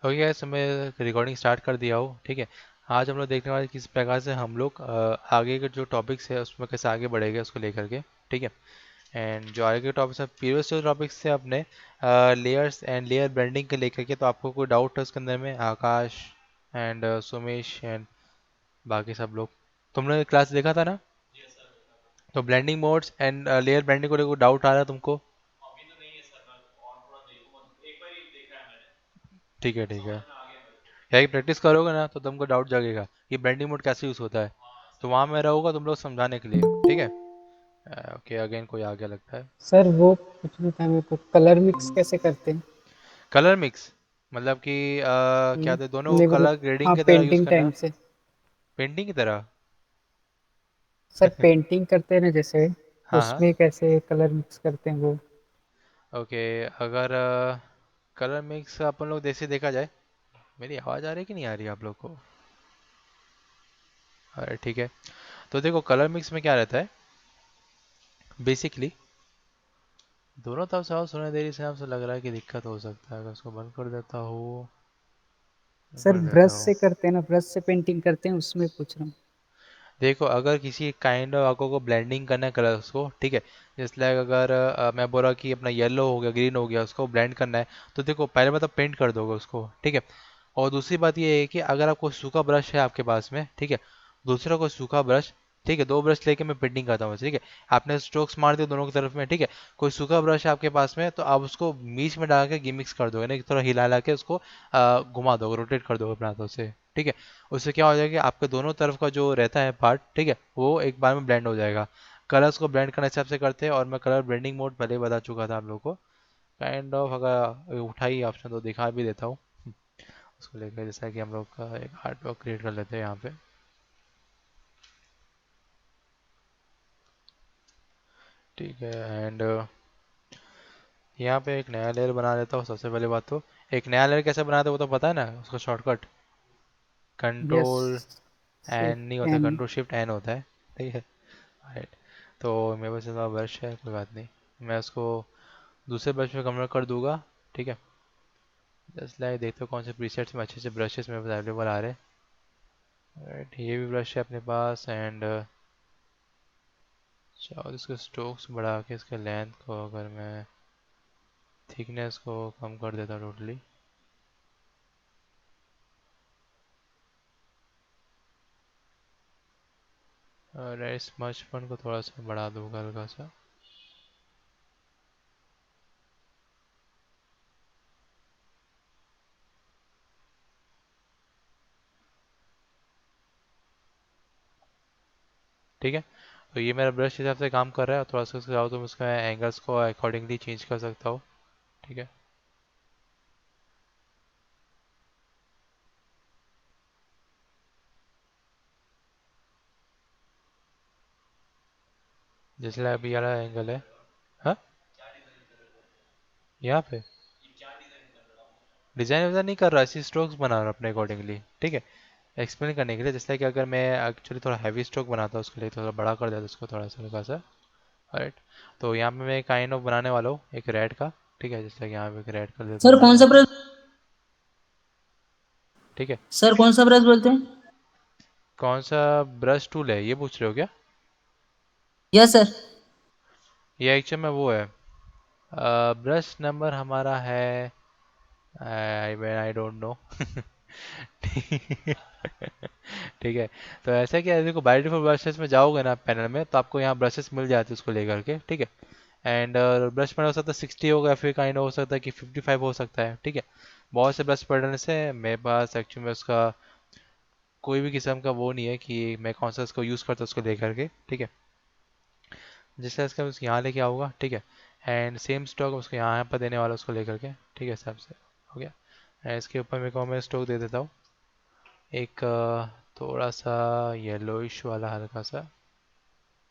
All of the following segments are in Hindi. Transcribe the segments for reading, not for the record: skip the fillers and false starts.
ओके गाइस, मैं रिकॉर्डिंग स्टार्ट कर दिया हूँ। ठीक है। आज हम लोग देखने वाले किस प्रकार से हम लोग आगे के जो टॉपिक्स है उसमें कैसे आगे बढ़ेंगे उसको लेकर के। ठीक है। एंड जो आगे के टॉपिक्स है, प्रीवियस जो टॉपिक्स थे अपने लेयर्स एंड लेयर ब्लेंडिंग के लेकर के, तो आपको कोई डाउट है उसके अंदर में? आकाश एंड सुमेश एंड बाकी सब लोग, तुमने क्लास देखा था ना? तो blending modes and layer blending को लेकर डाउट आ रहा है तुमको? ठीक है, ठीक है। यही प्रैक्टिस करोगे ना तो तुमको डाउट जागेगा कि ब्लेंडिंग मोड कैसे यूज़ होता है। तो वहाँ मैं रहूँगा तुम लोग समझाने के लिए। ठीक है। ओके, अगेन कोई आ गया लगता है। सर वो पूछना था मेरे को, कलर मिक्स कैसे करते हैं? कलर मिक्स मतलब कि क्या थे, दोनों को नहीं मतलब, कलर ग्रेडिंग हाँ की तरह यूज़ पेंटिंग करना? टाइम से। पेंटिंग की तरह? सर पेंटिंग करते हैं ना जैसे, हाँ हाँ। उसमें कैसे कलर मिक्स करते हैं वो? ओके। अगर कलर मिक्स अपन लोग जैसे देखा जाए, मेरी आवाज़ आ रही है कि नहीं आ रही है आप लोग को? अरे ठीक है। तो देखो, कलर मिक्स में क्या रहता है बेसिकली, दोनों तरफ से आवाज़ सुनाई दे रही है, हमसे लग रहा है कि दिक्कत हो सकता है। अगर उसको बंद कर देता हूँ, सर कर देता ब्रश हूँ। से करते हैं ना, ब्रश से पेंटिंग करते हैं, उसमें पूछ रहा हूँ। देखो, अगर किसी काइंड ऑफ आपको को ब्लेंडिंग करना है कलर्स को, ठीक है, जैसे लाइक अगर मैं बोल रहा कि अपना येलो हो गया, ग्रीन हो गया, उसको ब्लेंड करना है, तो देखो पहले मतलब पेंट कर दोगे उसको। ठीक है। और दूसरी बात ये है कि अगर आपको सूखा ब्रश है आपके पास में, ठीक है, दूसरा कोई सूखा ब्रश, ठीक है, दो ब्रश लेके मैं पेंटिंग करता हूँ। ठीक है। आपने स्ट्रोक्स मार दिए दोनों की तरफ में, ठीक है, कोई सूखा ब्रश है आपके पास में, तो आप उसको बीच में डाल के गिमिक्स कर दोगे ना, थोड़ा हिला हिला के उसको घुमा दोगे, रोटेट कर दोगे अपने हाथों से। ठीक है। उससे क्या हो जाएगा कि आपके दोनों तरफ का जो रहता है पार्ट, ठीक है, वो एक बार में ब्लेंड हो जाएगा। कलर्स को ब्लेंड करने हिसाब से करते हैं, और मैं कलर ब्लेंडिंग मोड पहले ही बता चुका था आप लोगों को। काइंड ऑफ अगर उठाई ऑप्शन तो दिखा भी देता हूँ उसको लेकर, जैसा कि हम लोग का एक आर्ट वर्क क्रिएट कर लेते हैं यहाँ पे। ठीक है। एंड यहाँ पे एक नया लेयर बना लेता हूँ। सबसे पहले बात तो, एक नया लेयर कैसे बनाते हैं वो तो पता है ना उसका शॉर्टकट? यस, कंट्रोल एन नहीं सिर्फ होता, एन। कंट्रोल शिफ्ट एन होता है। ठीक है। राइट। तो मेरे पास इतना ब्रश है, कोई बात नहीं, मैं उसको दूसरे ब्रश में कन्वर्ट कर दूंगा। ठीक है। जस्ट लाइक देखते हो कौन से प्रीसेट्स में अच्छे से ब्रशेस मेरे पास अवेलेबल आ रहे हैं। राइट, ये भी ब्रश है अपने पास। एंड चाहो इसके स्ट्रोक्स बढ़ा के इसके लेंथ को, अगर मैं थिकनेस को कम कर देता टोटली। और इस स्मचपन को थोड़ा सा बढ़ा दूंगा हल्का सा। ठीक है। तो ये मेरा ब्रश हिसाब से काम कर रहा है, और थोड़ा सा चाहो तो मैं उसका एंगल्स को अकॉर्डिंगली चेंज कर सकता हूँ। ठीक है। जैसे अभी ये वाला एंगल है। हाँ, यहाँ पे डिजाइन वैसा नहीं कर रहा, ऐसी स्ट्रोक्स बना रहा हूँ अपने अकॉर्डिंगली। ठीक है। एक्सप्लेन करने के लिए, जैसे कि अगर मैं एक्चुअली थोड़ा हैवी स्ट्रोक बनाता हूँ उसके लिए थोड़ा बड़ा कर देता उसको, थोड़ा सा हल्का सा। राइट। तो यहाँ पे मैं काइंड ऑफ बनाने वाला हूँ एक रेड का। ठीक है, जैसे कि यहाँ पे एक रेड कर देता सर हूँ मैं कौन यहाँ सा पे। ब्रश? ठीक है। सर कौन सा ब्रश बोलते हैं? कौन सा ब्रश टूल है ये पूछ रहे हो क्या? Yes sir. ये एक्चुअल में वो है, ब्रश नंबर हमारा है, आई आई डोंट नो। ठीक है। तो ऐसा क्या है, देखो बाय डिफॉल्ट ब्रशेस में जाओगे ना पैनल में, तो आपको यहाँ ब्रशेस मिल जाते हैं उसको लेकर के। ठीक है। एंड ब्रश पैनल हो सकता है 60 होगा, फिर काइंड हो सकता है कि 55 हो सकता है। ठीक है। बहुत से ब्रश पढ़ने से मेरे पास एक्चुअली में उसका कोई भी किस्म का वो नहीं है कि मैं कौन सा इसको यूज़ करता हूँ उसको लेकर के। ठीक है। जिस तरह इसका उसको यहाँ लेके आऊँगा। ठीक है। एंड सेम स्टॉक उसको यहाँ पर देने वाला उसको लेकर के। ठीक है, हिसाब से हो गया। एंड इसके ऊपर मेरे को मैं स्टॉक दे देता हूँ एक थोड़ा सा येलोइश वाला हल्का सा,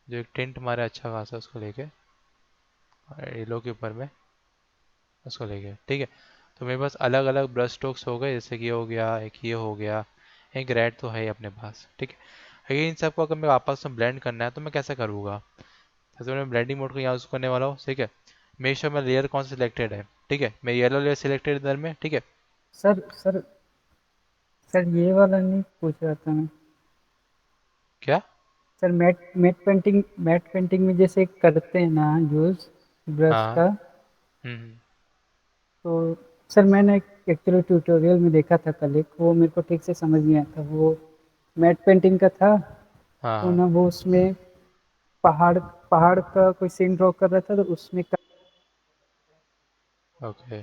जो एक टिंट मारे अच्छा खासा, उसको लेके येलो के ऊपर में उसको लेके। ठीक है। तो मेरे पास अलग अलग ब्रश स्ट्रोक्स हो गए, जैसे कि ये हो गया, एक ये हो गया, एक रेड तो है ही अपने पास। ठीक है। अगर इन सबको अगर मैं आपस में ब्लेंड करना है तो मैं कैसे करूँगा? जैसे मैं ब्लेंडिंग मोड को यहाँ यूज़ करने वाला हूँ। ठीक है। मेक श्योर मेरा लेयर कौन सा सिलेक्टेड है। ठीक है, मैं येलो लेयर सिलेक्टेड इधर में। ठीक है। सर सर सर ये वाला नहीं पूछ रहा था मैं। क्या? सर मैट पेंटिंग में जैसे करते हैं ना यूज ब्रश हाँ। का। हम्म। तो सर मैंने एक्चुअली ट्यूटोरियल में देखा था कल एक, वो मेरे को ठीक से समझ नहीं आया था वो। मैट पेंटिंग का था। हाँ तो हाँ। ना वो उसमें पहाड़ पहाड़ का कोई सीन ड्रॉ कर रहा था, तो उसमें ओके।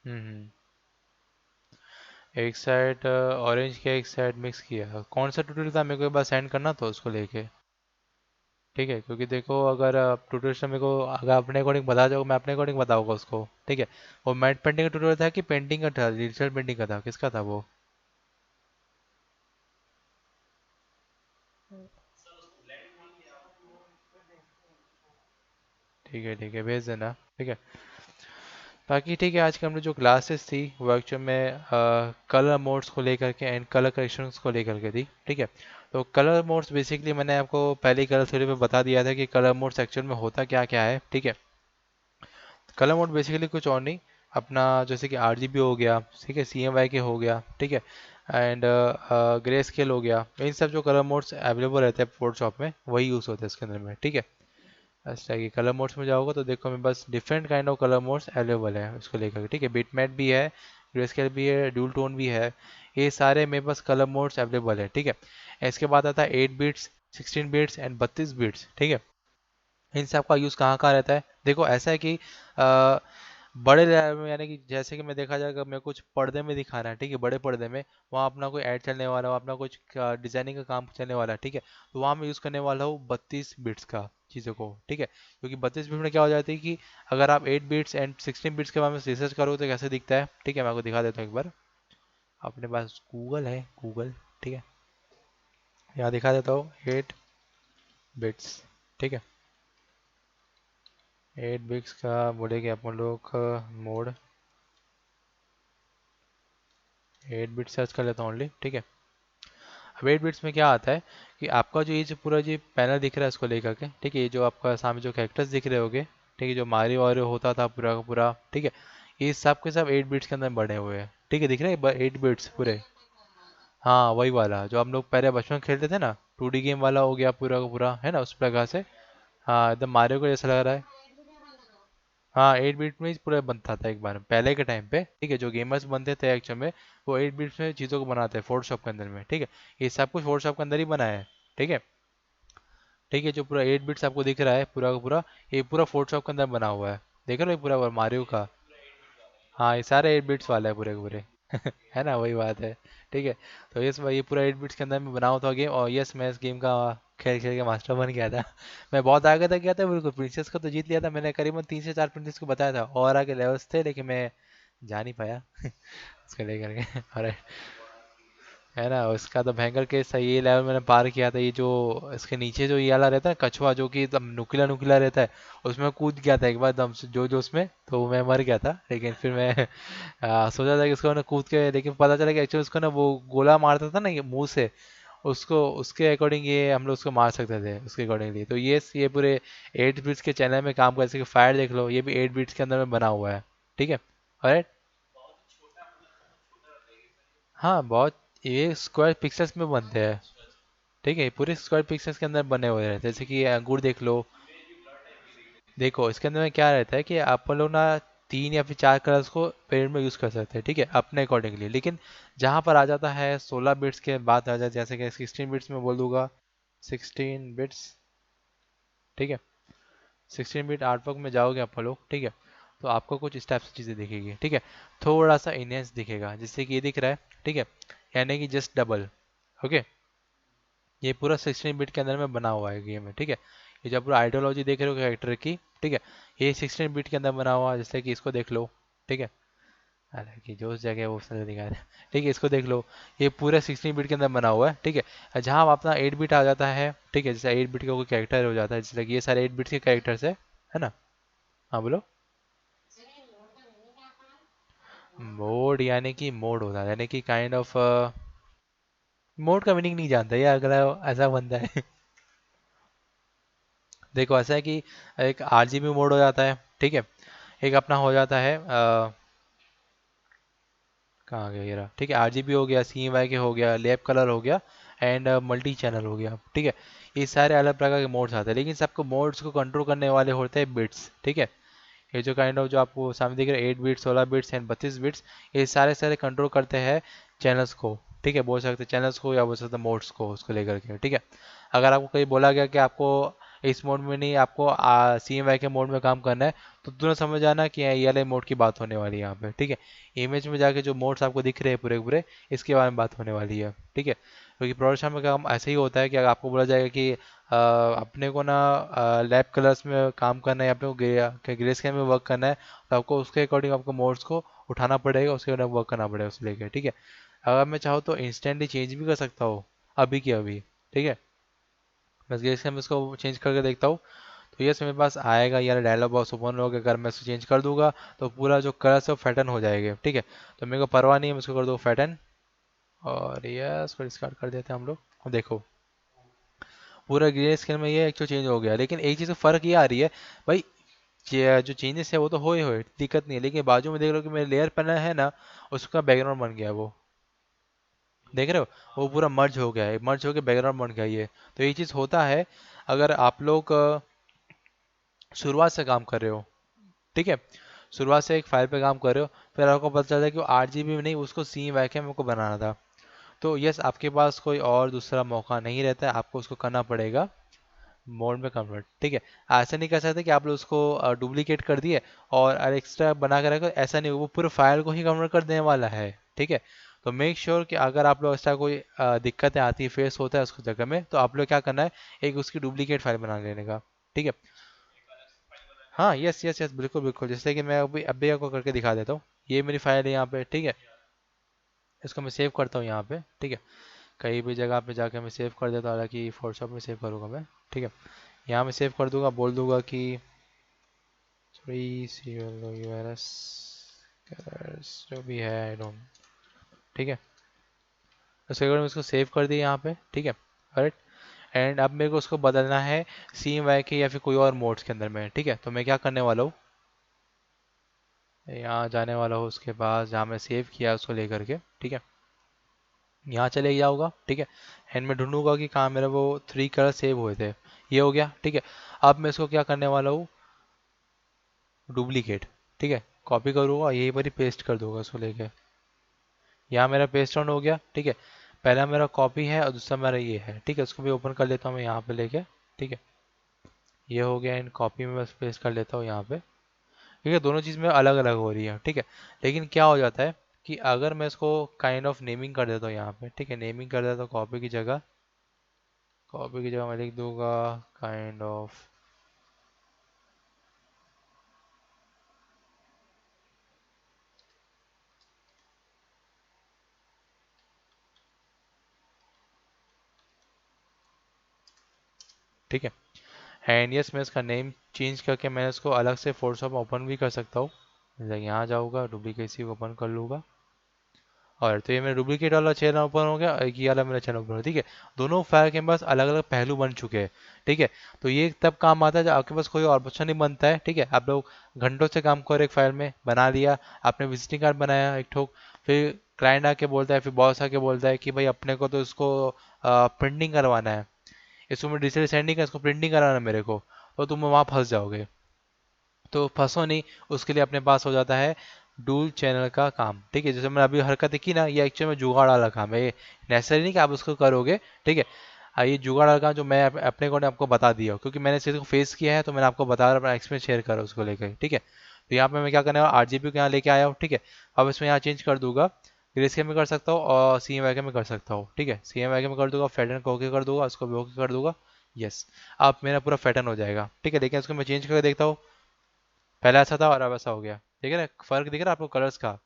हम्म। एक साइड ऑरेंज किया, एक साइड मिक्स किया। कौन सा ट्यूटोरियल था, मेरे को एक बार सेंड करना तो उसको लेके। ठीक है, क्योंकि देखो अगर ट्यूटोरियल मेरे को अगर अपने अकॉर्डिंग बता जाओ, मैं अपने अकॉर्डिंग बताऊंगा उसको। ठीक है। वो मैट पेंटिंग का ट्यूटोरियल था कि पेंटिंग का था, डिजिटल पेंटिंग का था, किसका था वो? ठीक है भेज देना। ठीक है। बाकी ठीक है, आज की हमने जो क्लासेस थी वो एक्चुअल में कलर मोड्स को लेकर के एंड कलर करेक्शंस को लेकर के थी। ठीक है। तो कलर मोड्स बेसिकली मैंने आपको पहली कलर थ्योरी में बता दिया था कि कलर मोड्स एक्चुअल में होता क्या क्या है। ठीक है। कलर मोड बेसिकली कुछ और नहीं, अपना जैसे कि RGB हो गया, ठीक है, CMYK हो गया, ठीक है, एंड ग्रे स्केल हो गया, इन सब जो कलर मोड्स अवेलेबल रहते हैं फोटोशॉप में वही यूज़ होते हैं इसके अंदर में। ठीक है। अच्छा कि कलर मोड्स में जाओगे तो देखो मैं बस different kind of colour modes available है उसको लेकर। ठीक है, बिटमैप भी है, ग्रे स्केल भी है, ड्यूल टोन भी है, ये सारे मेरे पास कलर मोड्स अवेलेबल है। ठीक है। इसके बाद आता है 8 बिट्स, 16 बिट्स एंड 32 बिट्स। ठीक है। इन सब का यूज़ कहाँ कहाँ रहता है? देखो ऐसा है कि अ, बड़े लेवल में, यानी कि जैसे कि मैं देखा जाए अगर मैं कुछ पर्दे में दिखा रहा है, ठीक है, बड़े पर्दे में, वहाँ अपना कोई ऐड चलने वाला हो, अपना कुछ डिजाइनिंग का काम चलने वाला है, ठीक है, तो वहाँ मैं यूज़ करने वाला हूँ 32 बिट्स का चीज़ों को। ठीक है, क्योंकि 32 बिट में क्या हो जाती है कि अगर आप 8 बिट्स एंड 16 बिट्स के बारे में रिसर्च करो तो कैसे दिखता है। ठीक है, मैं आपको दिखा देता हूँ एक बार। अपने पास गूगल है, गूगल। ठीक है, यहाँ दिखा देता हूँ 8 बिट्स। ठीक है, 8 बिट्स का बोलेंगे अपन लोग मोड। 8 बिट सर्च कर लेता हूँ ओनली। ठीक है। अब 8 बिट्स में क्या आता है कि आपका जो ये जो पूरा जो पैनल दिख रहा है इसको लेकर के, ठीक है, ये जो आपका सामने जो कैरेक्टर्स दिख रहे होगे, ठीक है, जो मारियो वारियो होता था पूरा का पूरा, ठीक है, ये सब के सब 8 बिट्स के अंदर बने हुए हैं। ठीक है, दिख रहे हैं 8 बिट्स पूरे। हाँ वही वाला जो हम लोग पहले बचपन में खेलते थे ना, 2D गेम वाला हो गया पूरा का पूरा, है ना, उस प्रकार से। हाँ एकदम मारियो को जैसा लग रहा है। हाँ 8 बिट में ही पूरा बनता था एक बार पहले के टाइम पे। ठीक है, जो गेमर्स बनते थे एक्चुअल में वो 8 बिट्स में चीज़ों को बनाते हैं फोटोशॉप के अंदर में। ठीक है, ये सब कुछ फोटोशॉप के अंदर ही बना है। ठीक है। ठीक है, जो पूरा 8 बिट्स आपको दिख रहा है पूरा का पूरा, ये पूरा फोटोशॉप के अंदर बना हुआ है। देख रहे हो ये पूरा मारियो का। हाँ ये सारे 8 बिट्स वाला है पूरे के पूरे। है ना, वही बात है। ठीक है। तो ये पूरा 8 बिट्स के अंदर में बना हुआ था गेम, और यस मैं इस गेम का खेल खेल के मास्टर बन गया था। मैं बहुत आगे तक गया था, बिल्कुल प्रिंसेस को तो जीत लिया था मैंने, करीबन 3 से 4 प्रिंसेस को बताया था, और आगे लेवल्स थे लेकिन मैं जा नहीं पाया। उसको लेकर के। और है ना, उसका तो भयंकर केस था, ये लेवल मैंने पार किया था, ये जो इसके नीचे जो ये वाला रहता है कछुआ जो कि एकदम नुकीला नुकीला रहता है, उसमें कूद गया था एक बार दम से जो जो उसमें, तो मैं मर गया था, लेकिन फिर मैं सोचा था कि उसको ना कूद के, लेकिन पता चला कि एक्चुअली उसको ना वो गोला मारता था ना ये मुंह से, उसको उसके अकॉर्डिंग ये हम लोग उसको मार सकते थे उसके अकॉर्डिंगली। तो ये पूरे 8 बिट्स के चैनल में काम कर, जैसे कि फायर देख लो, ये भी 8 बिट्स के अंदर में बना हुआ है। ठीक है। और हाँ बहुत, ये स्क्वायर पिक्सेल्स में बनते हैं। ठीक है, ये पूरे स्क्वायर पिक्सेल्स के अंदर बने हुए हैं, जैसे कि ये अंगूर देख लो। देखो इसके अंदर में क्या रहता है कि आप लोग ना 3 या फिर 4 कलर्स को पेड़ में यूज़ कर सकते हैं, ठीक है, अपने अकॉर्डिंगली। लेकिन जहाँ पर आ जाता है 16 बिट्स के बाद आ जाए, जैसे कि 16 बिट्स में बोल दूंगा, 16 बिट्स। ठीक है, 16 बिट आर्ट वर्क में जाओगे आप लोग, ठीक है, तो आपको कुछ इस टाइप से चीज़ें दिखेगी। ठीक है, थोड़ा सा इनहेंस दिखेगा, जिससे कि ये दिख रहा है। ठीक है, यानी कि जस्ट डबल। ओके, ये पूरा 16 बिट के अंदर में बना हुआ है गेम है। ठीक है, ये जो पूरा आइडियोलॉजी देख रहे हो कैरेक्टर की, ठीक है, ये 16 बिट के अंदर बना हुआ है, जैसे कि इसको देख लो। ठीक है, हालांकि जो उस जगह वो सब दिखा रहा है। ठीक है, इसको देख लो, ये पूरा 16 बिट के अंदर बना हुआ है। ठीक है, जहाँ अपना 8 बिट आ जाता है, ठीक है, जैसे 8 बिट का कोई कैरेक्टर हो जाता है, जैसे कि ये सारे 8 बिट्स के कैरेक्टर्स है ना। हाँ बोलो। मोड यानी कि मोड होता है, यानी कि काइंड ऑफ मोड का मीनिंग नहीं जानता ये अगला ऐसा बंदा है। देखो ऐसा है कि एक RGB मोड हो जाता है। ठीक है, एक अपना हो जाता है कहाँ गया ये रहा, ठीक है, आरजीबी हो गया, CMYK के हो गया, लैब कलर हो गया, एंड मल्टी चैनल हो गया, ठीक है। ये सारे अलग प्रकार के मोड्स आते हैं, लेकिन सबको मोड्स को कंट्रोल करने वाले होते हैं बिट्स, ठीक है। ये जो काइंड ऑफ जो आपको सामने दिख रहे हैं 8 बिट्स, 16 बिट्स एंड 32 बिट्स, ये सारे सारे कंट्रोल करते हैं चैनल्स को, ठीक है, बोल सकते हैं चैनल्स को या बोल सकते हैं मोड्स को, उसको लेकर के, ठीक है। अगर आपको कहीं बोला गया कि आपको इस मोड में नहीं, आपको CMYK के मोड में काम करना है, तो तुरंत समझ जाना कि ये वाले मोड की बात होने वाली है यहाँ पे, ठीक है। इमेज में जाके जो मोड्स आपको दिख रहे हैं पूरे के पूरे, इसके बारे में बात होने वाली है, ठीक है। क्योंकि प्रोडक्शन में काम ऐसे ही होता है कि अगर आपको बोला जाएगा कि अपने को ना लैब कलर्स में काम करना है, अपने को ग्रे स्केल में वर्क करना है, तो आपको उसके अकॉर्डिंग आपको मोड्स को उठाना पड़ेगा, उसके अकॉर्डिंग वर्क करना पड़ेगा उसको लेके, ठीक है। अगर मैं चाहूँ तो इंस्टेंटली चेंज भी कर सकता हूँ, अभी के अभी, ठीक है। बस ग्रे स्केल में इसको चेंज करके देखता हूँ, तो यस मेरे पास आएगा यार, डायलॉग बॉक्स ओपन होगा। अगर मैं इसको चेंज कर दूंगा तो पूरा जो कलर है वो फैटन हो जाएगा, ठीक है। तो मेरे को परवाह नहीं है, मैं इसको कर दूँ फैटन, और यस इसको डिस्कार्ड कर देते हैं हम लोग। अब देखो पूरा ग्रे स्केल में ये एक्चुअल चेंज हो गया, लेकिन एक चीज़ फ़र्क ये आ रही है भाई, जो चेंजेस है वो तो होए दिक्कत नहीं है, लेकिन बाजू में देख रहे हो कि मेरे लेयर पैनल है ना, उसका बैकग्राउंड बन गया वो, देख रहे हो, वो पूरा मर्ज हो गया है, मर्ज होकर बैकग्राउंड बन गया ये। तो ये चीज़ होता है अगर आप लोग शुरुआत से काम कर रहे हो, ठीक है, शुरुआत से एक फाइल पे काम कर रहे हो, फिर आपको पता चलता है कि वो 8 GB में नहीं, उसको CMYK में को बनाना था, तो यस आपके पास कोई और दूसरा मौका नहीं रहता है, आपको उसको करना पड़ेगा मोड में कन्वर्ट, ठीक है। ऐसा नहीं कर सकते कि आप लोग उसको डुप्लीकेट कर दिए और एक्स्ट्रा बना कर रखो, ऐसा नहीं, वो पूरे फाइल को ही कन्वर्ट कर देने वाला है, ठीक है। तो मेक श्योर कि अगर आप लोग ऐसा कोई दिक्कतें आती है, फेस होता है उसको जगह में, तो आप लोग क्या करना है, एक उसकी डुप्लीकेट फाइल बना लेने का, ठीक है। हाँ यस यस यस, बिल्कुल बिल्कुल, जैसे कि मैं अभी अभी आपको करके दिखा देता हूँ। ये मेरी फाइल है यहाँ पे, ठीक है, इसको मैं सेव करता हूँ यहाँ पे, ठीक है। कहीं भी जगह पे जाके मैं सेव कर देता हूँ, हालांकि फोटोशॉप में सेव करूँगा मैं, ठीक है। यहाँ मैं सेव कर दूंगा, बोल दूंगा कि सॉरी CLOURS जो भी है आई डोंट, ठीक है। उसके बाद मैं इसको सेव कर दिया यहाँ पे, ठीक है, करेक्ट। एंड अब मेरे को उसको बदलना है CMYK या फिर कोई और मोड्स के अंदर में, ठीक है। तो मैं क्या करने वाला हूँ, यहाँ जाने वाला हूँ उसके पास जहाँ मैं सेव किया उसको लेकर के, ठीक है। यहाँ चले जाऊँगा, ठीक है। एंड मैं ढूंढूंगा कि कहाँ मेरा वो 3 कलर सेव हुए थे, ये हो गया, ठीक है। अब मैं इसको क्या करने वाला हूँ, डुप्लीकेट, ठीक है, कॉपी करूँगा यहीं पर ही पेस्ट कर दूंगा उसको लेके। यहाँ मेरा पेस्ट ऑन हो गया, ठीक है। पहला मेरा कॉपी है और दूसरा मेरा ये है, ठीक है। उसको भी ओपन कर लेता हूँ मैं यहाँ पे लेके, ठीक है। ये हो गया, इन कॉपी में बस पेस्ट कर लेता हूँ यहाँ पे, ठीक है। दोनों चीज़ में अलग अलग हो रही है, ठीक है। लेकिन क्या हो जाता है कि अगर मैं इसको काइंड ऑफ नेमिंग कर देता हूँ यहाँ पे, ठीक है, नेमिंग कर देता हूँ कॉपी की जगह मैं लिख दूंगा काइंड ऑफ, ठीक है। एंड यस मैं इसका नेम चेंज करके मैं इसको अलग से फोटोशॉप में ओपन भी कर सकता हूँ। यहाँ जाऊँगा, डुप्लीकेसी को ओपन कर लूँगा, और तो ये मेरा डुप्लीकेट वाला चैनल ओपन हो गया और ये वाला मेरा चैनल ओपन हो गया, ठीक है। दोनों फायर के पास अलग अलग पहलू बन चुके हैं, ठीक है। तो ये तब काम आता है जब आपके पास कोई और ऑप्शन नहीं बनता है, ठीक है। आप लोग घंटों से काम करो, एक फाइल में बना लिया, आपने विजिटिंग कार्ड बनाया एक ठोक, फिर क्लाइंट आके बोलता है, फिर बॉस आके बोलता है कि भाई अपने को तो इसको प्रिंटिंग करवाना है, इसको मैं डिजिटल सेंडिंग है, इसको प्रिंटिंग कराना है मेरे को, तो तुम वहाँ फंस जाओगे। तो फंसो नहीं, उसके लिए अपने पास हो जाता है डूल चैनल का काम, ठीक है। जैसे मैंने अभी हरकत की ना, ये एक्चुअल में जुगाड़ वाला काम है, ये नेसेसरी नहीं कि आप उसको करोगे, ठीक है। ये जुगाड़ वाला काम जो मैं अपने को ने आपको बता दिया हो, क्योंकि मैंने इस चीज़ को फेस किया है, तो मैंने आपको बता अपना एक्सपीरियंस शेयर करा उसको लेकर, ठीक है। तो यहाँ पे मैं क्या करने वाला, RGB को यहाँ लेके आया हूँ, ठीक है। अब इसमें यहाँ चेंज कर दूंगा, ग्रेस्केल में कर सकता हूँ और CMYK में कर सकता हूँ, ठीक है। CMYK में कर दूंगा, फैटन को ओके कर दूंगा, उसको भी ओके कर दूंगा, यस। अब मेरा पूरा फैटन हो जाएगा, ठीक है। लेकिन इसको मैं चेंज करके देखता हूँ, पहले ऐसा था और अब ऐसा हो गया, ठीक है ना, फर्क दिख रहा है आपको कलर्स का,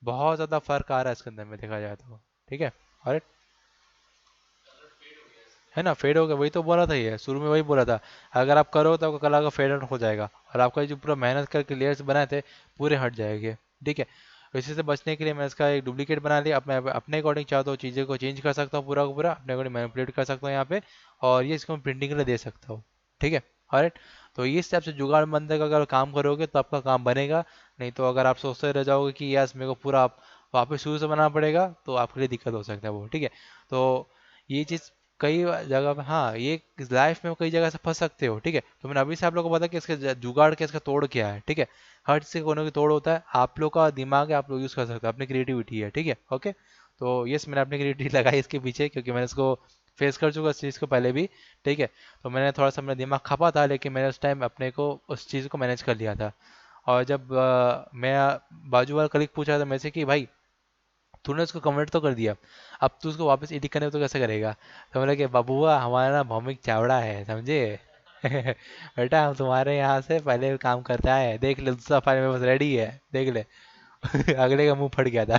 बहुत ज्यादा फर्क आ रहा है इसके अंदर में देखा जाए तो, ठीक है। अरे है ना, फेड हो गया, वही तो बोला था, ये शुरू में वही बोला था, अगर आप करो तो आपका कलर का फेड आउट हो जाएगा, और आपका जो पूरा मेहनत करके लेयर्स बनाए थे पूरे हट जाएंगे, ठीक है। इसी से बचने के लिए मैं इसका एक डुप्लीकेट बना लिया। अब मैं अपने अकॉर्डिंग चाहता हूँ चीज़ें को चेंज कर सकता हूँ, पूरा का पूरा अपने अकॉर्डिंग मैनिपुलेट कर सकता हूँ यहाँ पे, और ये इसको मैं प्रिंटिंग के लिए दे सकता हूँ, ठीक है। ऑलराइट, तो इस टाइप से जुगाड़ बंदे का अगर काम करोगे तो आपका काम बनेगा। नहीं तो अगर आप सोचते रह जाओगे कि यस मेरे को पूरा वापस शुरू से बनाना पड़ेगा तो आपके लिए दिक्कत हो सकता है वो, ठीक है। तो ये चीज़ कई जगह पे, हाँ, ये लाइफ में कई जगह से फंस सकते हो, ठीक है। तो मैंने अभी से आप लोगों को बताया कि इसका जुगाड़ क्या, इसका तोड़ क्या है, ठीक है। हर चीज़ के कोने की तोड़ होता है, आप लोग का दिमाग है, आप लोग यूज़ कर सकते हो, अपनी क्रिएटिविटी है, ठीक है, ओके। तो यस मैंने अपनी क्रिएटिविटी लगाई इसके पीछे, क्योंकि मैंने इसको फेस कर चुका इस चीज़ को पहले भी, ठीक है। तो मैंने थोड़ा सा मेरा दिमाग खपा था, लेकिन मैंने उस टाइम अपने को उस चीज़ को मैनेज कर लिया था। और जब मैं बाजू वाला कलीग पूछा था मेरे से कि भाई तूने उसको कन्वर्ट तो कर दिया, अब तू उसको वापस एडिट करने तो कैसे करेगा। तो मैंने कहा बाबूआ हमारा ना भौमिक चावड़ा है, समझे। बेटा हम तुम्हारे यहाँ से पहले काम करता है, देख ले दूसरा फाइल मेरे पास रेडी है, देख ले। अगले का मुंह फट गया था।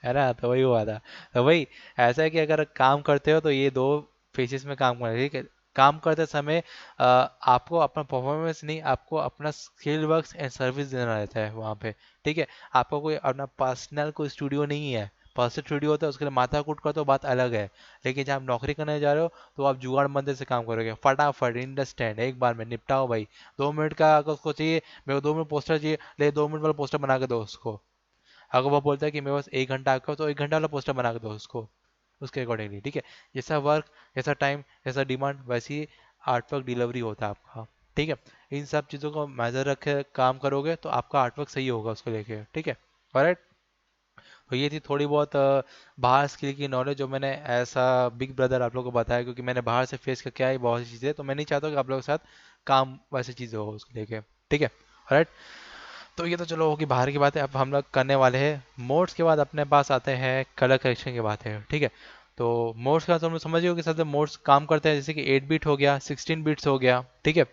है ना, तो वही हुआ था। तो वही ऐसा है कि अगर काम करते हो तो ये दो फेजेस में काम करना है, ठीक है। काम करते समय आपको अपना परफॉर्मेंस नहीं, आपको अपना स्किल वर्क्स एंड सर्विस देना रहता है वहाँ पे, ठीक है। आपका कोई अपना पर्सनल कोई स्टूडियो नहीं है। पर्सनल स्टूडियो होता है उसके लिए माथा कूट का तो बात अलग है। लेकिन जब आप नौकरी करने जा रहे हो तो आप जुगाड़ बंदे से काम करोगे, फटाफट इंडस्टैंड एक बार में निपटाओ भाई। 2 मिनट का अगर उसको चाहिए, मेरे को 2 मिनट पोस्टर चाहिए, ले 2 मिनट वाला पोस्टर बना के दो उसको। अगर वो बोलता है कि मेरे पास 1 घंटा आपका, तो 1 घंटा वाला पोस्टर बना के दो उसको, उसके अकॉर्डिंगली, ठीक है। जैसा वर्क, जैसा टाइम, जैसा डिमांड, वैसी आर्ट वर्क डिलीवरी होता है आपका, ठीक है। इन सब चीज़ों को मेजर रख के काम करोगे तो आपका आर्ट वर्क सही होगा उसको लेके, ठीक है। ऑलराइट। तो ये थी थोड़ी बहुत बाहर स्किल की नॉलेज जो मैंने ऐसा बिग ब्रदर आप लोगों को बताया, क्योंकि मैंने बाहर से फेस करके आई बहुत सी चीज़ें, तो मैं नहीं चाहता कि आप लोगों के साथ काम वैसी चीज़ें हो उसको लेके, ठीक है। ऑलराइट। तो ये तो चलो होगी बाहर की बात है, अब हम लोग करने वाले हैं मोड्स के बाद अपने पास आते हैं कलर करेक्शन की बात है, ठीक है। तो मोड्स का तो हम लोग समझ गए हो कि सबसे मोड्स काम करते हैं, जैसे कि 8 बिट हो गया, 16 बिट्स हो गया, ठीक है।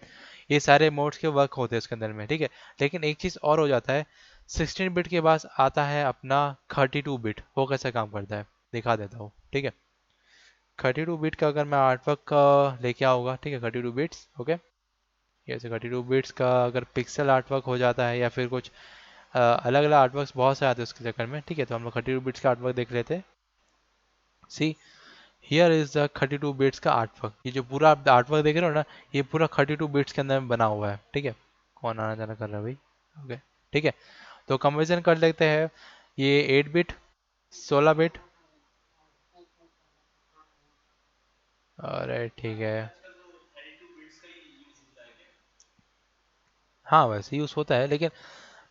ये सारे मोड्स के वर्क होते हैं इसके अंदर में, ठीक है। लेकिन एक चीज़ और हो जाता है, 16 बिट के बाद आता है अपना 32 बिट, वो कैसे काम करता है दिखा देता हूँ, ठीक है। 32 बिट का अगर मैं आर्टवर्क का लेके आऊँगा, ठीक है, 32 बिट्स, ओके। जैसे 32 बिट्स का अगर पिक्सल आर्टवर्क हो जाता है या फिर कुछ अलग अलग आर्टवर्क्स बहुत से आते हैं उसके चक्कर में, ठीक है। तो हम लोग 32 बिट्स का आर्टवर्क देख लेते हैं। सी, हियर इज द 32 बिट्स का आर्टवर्क, ये जो पूरा आप आर्टवर्क देख रहे हो ना, ये पूरा 32 बिट्स के अंदर में बना हुआ है, ठीक है। कौन आना जाना कर रहा है भाई, ओके, ठीक है। तो कंपेरिजन कर लेते हैं, ये 8 बिट, 16 बिट, अरे ठीक है। हाँ वैसे यूज़ होता है, लेकिन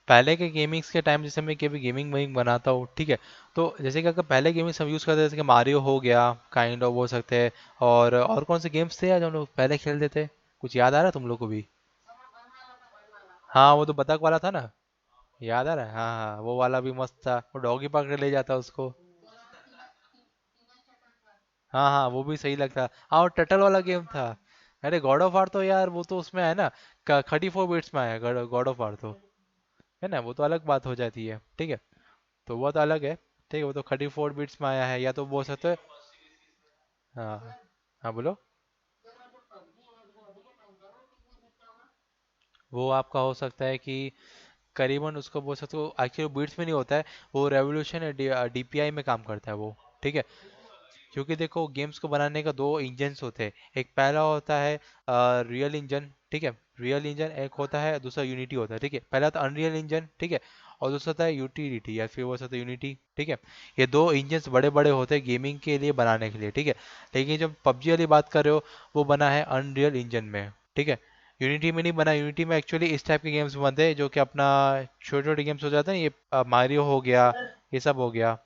पहले के गेमिंग्स के टाइम जैसे मैं कभी गेमिंग वेमिंग बनाता हूँ, ठीक है। तो जैसे कि अगर पहले गेमिंग्स हम यूज़ करते थे, जैसे कि मारियो हो गया, काइंड ऑफ हो सकते हैं। और कौन से गेम्स थे यार जो हम लोग पहले खेलते थे, कुछ याद आ रहा है तुम लोग को भी। हाँ वो तो बतख वाला था ना, याद आ रहा है, हाँ हाँ वो वाला भी मस्त था, वो डॉगी पकड़ के ले जाता उसको। हाँ हाँ वो भी सही लगता। हाँ और टटल वाला गेम था। अरे गॉड ऑफ वार तो यार वो तो उसमें है ना, 34 बिट्स में आया गॉड ऑफ वार तो, है ना, वो तो अलग बात हो जाती है, ठीक है। तो वो तो अलग है, ठीक है, वो तो 34 बिट्स में आया है, या तो बोल सकते हो। हाँ हाँ बोलो। वो आपका हो सकता है कि करीबन उसको बोल सकते हो, एक्चुअली बीट्स में नहीं होता है, वो रेवोल्यूशन या डीपीआई में काम करता है वो, ठीक है। क्योंकि देखो गेम्स को बनाने का दो इंजन्स होते हैं, एक पहला होता है रियल इंजन, ठीक है। रियल इंजन एक होता है, दूसरा यूनिटी होता है, ठीक है। पहला था अनरियल इंजन, ठीक है। और दूसरा था यूटिलिटी या फिर वो होता है यूनिटी, ठीक है। ये दो इंजन्स बड़े बड़े होते हैं गेमिंग के लिए बनाने के लिए, ठीक है। लेकिन जब पबजी वाली बात कर रहे हो, वो बना है अनरियल इंजन में, ठीक है। यूनिटी में नहीं बना, यूनिटी में एक्चुअली इस टाइप के गेम्स बनते हैं जो कि अपना छोटे छोटे गेम्स हो जाते हैं, ये मारियो हो गया, ये सब हो गया।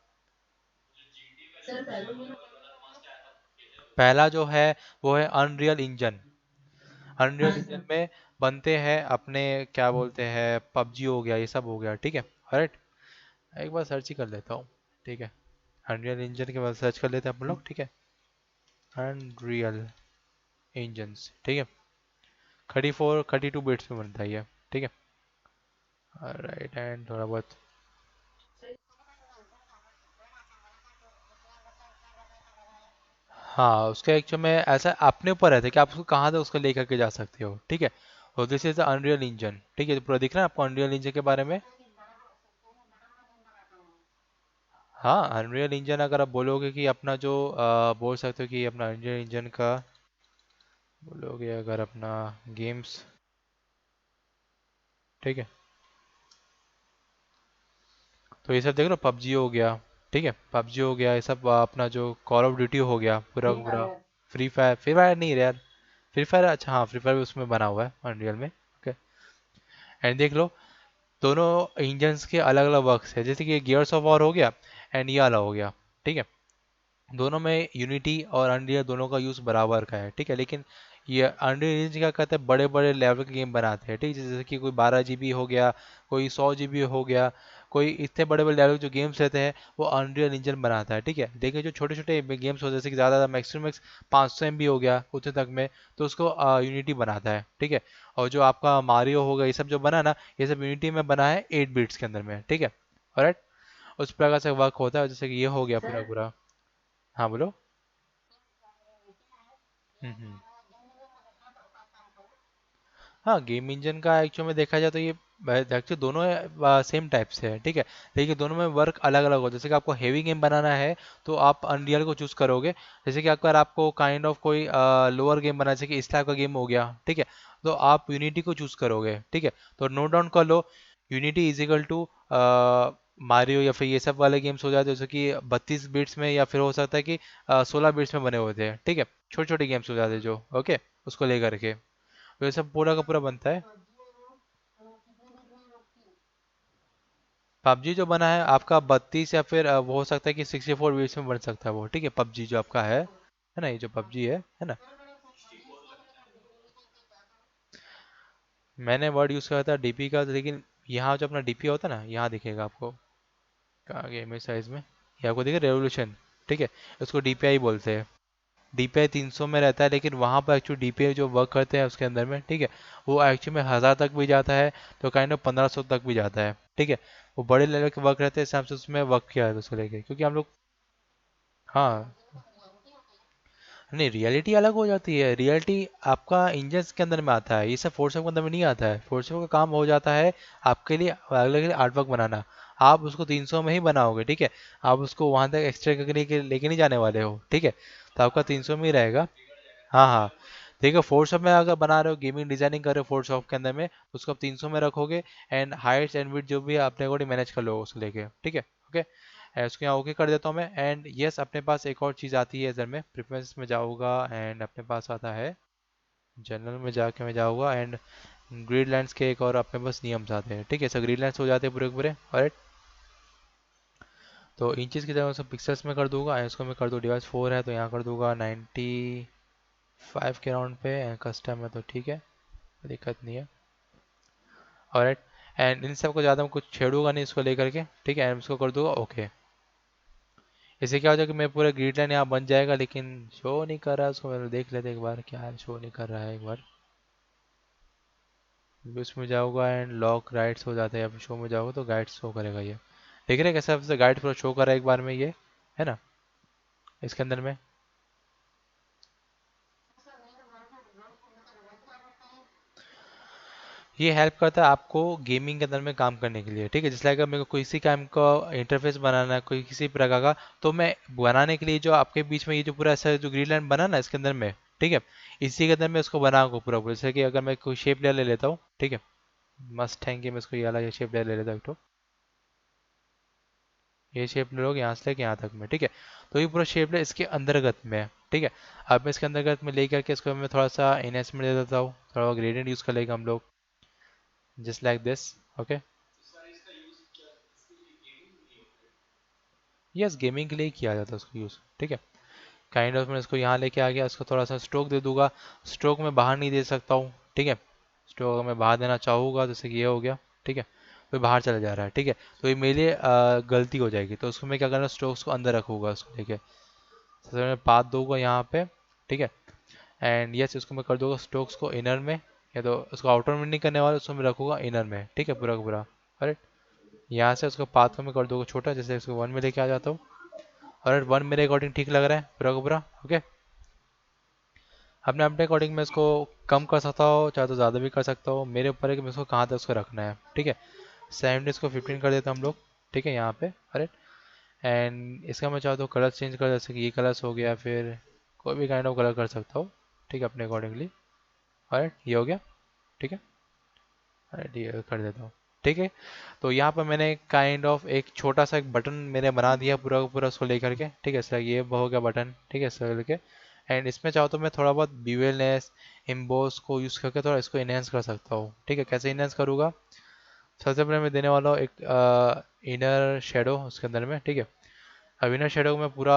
पहला जो है वो है अनरियल इंजन। अनरियल इंजन में बनते हैं अपने, क्या बोलते हैं, पबजी हो गया, ये सब हो गया, ठीक है। राइट। एक बार सर्च ही कर लेता हूँ, ठीक है। अनरियल इंजन के बाद सर्च कर लेते हैं अपन लोग, ठीक है। अनरियल इंजन्स, ठीक है। 32 बिट्स में बनता है ये, ठीक है। राइट, एंड थोड़ा बहुत, हाँ उसका एक्चुअल में ऐसा अपने ऊपर रहता है कि आप उसको कहाँ से उसको लेकर के जा सकते हो, ठीक है। तो this is the unreal engine, ठीक है। तो पूरा दिख रहा है आपको अनरियल इंजन के बारे में। हाँ अनरियल इंजन अगर आप बोलोगे कि अपना जो बोल सकते हो कि अपना अनरियल इंजन का बोलोगे अगर अपना गेम्स, ठीक है, तो ये सब देख लो, पबजी हो गया, ठीक है, पबजी हो गया, ये सब अपना जो कॉल ऑफ ड्यूटी हो गया पूरा का पूरा, फ्री फायर नहीं यार, फ्री फायर अच्छा, हाँ फ्री फायर भी उसमें बना हुआ है अनरियल में, ओके। एंड देख लो, दोनों इंजन्स के अलग अलग वर्क्स है, जैसे कि गियर्स ऑफ वॉर हो गया एंड ये वाला हो गया, ठीक है। दोनों में यूनिटी और अनरियल दोनों का यूज़ बराबर का है, ठीक है, लेकिन ये अनरियल इंजन क्या कहते हैं, बड़े बड़े लेवल के गेम बनाते हैं, ठीक है, जैसे कि कोई 12 GB हो गया, कोई 100 GB हो गया, कोई इतने बड़े बड़े लेवल के जो गेम्स रहते हैं वो अनरियल इंजन बनाता है, ठीक है। लेकिन जो छोटे छोटे गेम्स होते हैं, जैसे कि ज़्यादा मैक्सिमम मैक्स 500 MB हो गया उतने तक में, तो उसको यूनिटी बनाता है, ठीक है। और जो आपका मारियो होगा ये सब जो बना ना, ये सब यूनिटी में बना है 8 बिट्स के अंदर में, ठीक है, ऑलराइट। उस प्रकार से वर्क होता है, जैसे कि ये हो गया पूरा पूरा। हाँ बोलो। हम्म। हाँ, गेम इंजन का एक्चुअल में देखा जाए तो ये एक्चुअली दोनों सेम टाइप से है, ठीक है, लेकिन दोनों में वर्क अलग अलग हो, जैसे कि आपको हेवी गेम बनाना है तो आप अनरियल को चूज करोगे, जैसे कि अगर आपको काइंड ऑफ कोई लोअर गेम बनाना है, जैसे कि इस टाइप का गेम हो गया, ठीक है, तो आप यूनिटी को चूज करोगे, ठीक है। तो नोट डाउन कर लो, unity is equal to Mario या फिर ये सब वाले गेम्स हो जाते हैं, जैसे कि 32 बिट्स में, या फिर हो सकता है कि 16 बिट्स में बने होते हैं, ठीक है, छोटे छोटे गेम्स हो जाते हैं जो, ओके, उसको लेकर के तो ये सब पूरा का पूरा बनता है। पबजी जो बना है आपका 32 या फिर वो हो सकता है कि 64 बिट्स में बन सकता है वो, ठीक है, पबजी जो आपका है ना, ये जो पबजी है ना। मैंने वर्ड यूज़ करा था डीपी का, लेकिन यहाँ जो अपना डीपी होता है ना, यहाँ दिखेगा आपको, कहाँ गया इमेज साइज में, ये आपको दिखेगा रेवोल्यूशन, ठीक है, उसको डीपीआई बोलते हैं। डीपीआई 300 में रहता है, लेकिन वहाँ पर एक्चुअली डीपीआई जो वर्क करते हैं उसके अंदर में, ठीक है, वो एक्चुअली में 1000 तक भी जाता है, तो काइंड ऑफ 1500 तक भी जाता है, ठीक है। वो बड़े लेवल के वर्क रहते हैं, इस हिसाब से उसमें वर्क किया है उसको लेके, क्योंकि हम लोग, हाँ, नहीं रियलिटी अलग हो जाती है, रियलिटी आपका इंजन के अंदर में आता है, ये सब फोर्स के अंदर में नहीं आता है, फोर्स का काम हो जाता है आपके लिए अलग अलग आर्ट वर्क बनाना, आप उसको 300 में ही बनाओगे, ठीक है, आप उसको वहां तक एक्सट्रा करने के लेके नहीं जाने वाले हो, ठीक है, तो आपका 300 में ही रहेगा। हाँ हाँ, देखो फोटोशॉप में अगर बना रहे हो, गेमिंग डिजाइनिंग कर रहे हो फोटोशॉप के अंदर में, तो उसको आप 300 में रखोगे, एंड हाइट्स एंड विड्थ जो भी है अपने अकॉर्डिंग मैनेज कर लो उसको लेके, ठीक है, ओके। उसको यहाँ ओके कर देता हूँ मैं, एंड यस अपने पास एक और चीज़ आती है इधर में, प्रेफरेंस में जाऊँगा एंड अपने पास आता है, जनरल में जाके मैं जाऊँगा एंड ग्रिड लाइन्स के एक और अपने पास नियम्स आते हैं, ठीक है, सर ग्रिड लाइन्स हो जाते हैं पूरे के पूरे, ऑलराइट। तो इंचेस की जगह उसको पिक्सल्स में कर दूंगा, इसको मैं कर दूँ, डिवाइस 4 है तो यहाँ कर दूंगा 95 के राउंड पे, कस्टम है तो ठीक है, कोई दिक्कत नहीं है, ऑलराइट। एंड इन सब को ज़्यादा मैं कुछ छेड़ूंगा नहीं इसको लेकर के, ठीक है, एंड इसको कर दूंगा ओके। इससे क्या हो जाएगा कि मैं पूरा ग्रिड लाइन यहाँ बन जाएगा, लेकिन शो नहीं कर रहा है उसको, मैंने देख लेते एक बार क्या है, शो नहीं कर रहा है एक बार, उसमें जाऊँगा एंड लॉक राइट्स हो जाता है, या फिर शो में जाऊँगा तो गाइड्स शो करेगा ये, देख रहे हैं कैसे गाइड पूरा शो कर रहा है एक बार में ये, है ना, इसके अंदर में। ये हेल्प करता है आपको गेमिंग के अंदर में काम करने के लिए, ठीक है, जैसे अगर मेरे को किसी काम का इंटरफेस बनाना है कोई किसी प्रकार का, तो मैं बनाने के लिए जो आपके बीच में ये जो पूरा ऐसा जो ग्रीन लाइन बना ना इसके अंदर में, ठीक है, इसी के अंदर में इसको बनाऊंगा पूरा पूरा, जैसे कि अगर मैं कोई शेप ले लेता हूँ, ठीक है, मस्त है कि मैं इसको ये वाला ये शेप ले लेता हूँ एक ठो, ये शेप ले लोगे यहाँ से लेके यहाँ तक में, ठीक है, तो ये पूरा शेप ले इसके अंतर्गत में है, ठीक है। अब मैं इसके अंतर्गत में लेकर के इसको मैं थोड़ा सा एनहेंसमेंट दे देता हूँ, थोड़ा ग्रेडियंट यूज़ कर लेगा हम लोग, just like this, okay. Yes, gaming के लिए ही किया जाता है उसको यूज़, ठीक है। काइंड ऑफ मैं इसको यहाँ लेके आ गया, इसको थोड़ा सा स्ट्रोक दे दूंगा, स्ट्रोक में बाहर नहीं दे सकता हूँ, ठीक है, स्ट्रोक अगर मैं बाहर देना चाहूँगा जैसे कि ये हो गया, ठीक है, तो ये बाहर चला जा रहा है, ठीक है, तो ये मेरे लिए गलती हो जाएगी, तो उसको मैं क्या करना, स्ट्रोक्स को अंदर रखूंगा उसको लेके, सबसे मैं पाथ दूंगा यहाँ पे, ठीक है, एंड यस इसको मैं कर दूंगा स्ट्रोक्स को इनर में, या तो उसको आउटर में नहीं करने वाला, उसको मैं रखूंगा इनर में, ठीक है, पूरा का पूरा, अरे यहाँ से उसको पाथ को मैं कर दूंगा छोटा, जैसे इसको 1 में लेके आ जाता हूँ, और 1 मेरे अकॉर्डिंग ठीक लग रहा है पूरा का पूरा, ओके। अपने अपने अकॉर्डिंग मैं इसको कम कर सकता हूँ, चाहे तो ज़्यादा भी कर सकता हूँ, मेरे ऊपर है कि मैं इसको कहाँ तक इसको रखना है, ठीक है। 70 इसको 15 कर देता हम लोग, ठीक है, यहाँ पे, अरे एंड इसका मैं चाहता हूँ कलर चेंज कर, जैसे कि ये कलर्स हो गया, फिर कोई भी काइंड ऑफ कलर कर सकता हूँ, ठीक है, अपने अकॉर्डिंगली। और ये हो गया। ठीक है, अरे ये कर देता हूँ। ठीक है, तो यहाँ पर मैंने काइंड ऑफ एक छोटा सा एक बटन मैंने बना दिया पूरा का पूरा उसको लेकर के। ठीक है सर, ये हो गया बटन। ठीक है सर लेके, एंड इसमें चाहो तो मैं थोड़ा बहुत ब्यूवेलनेस एम्बोस को यूज़ करके थोड़ा इसको इनहेंस कर सकता हूँ। ठीक है, कैसे इनहेंस करूँगा? सबसे पहले मैं देने वाला हूँ एक इनर शेडो उसके अंदर में। ठीक है, अब इनर शेडो को मैं पूरा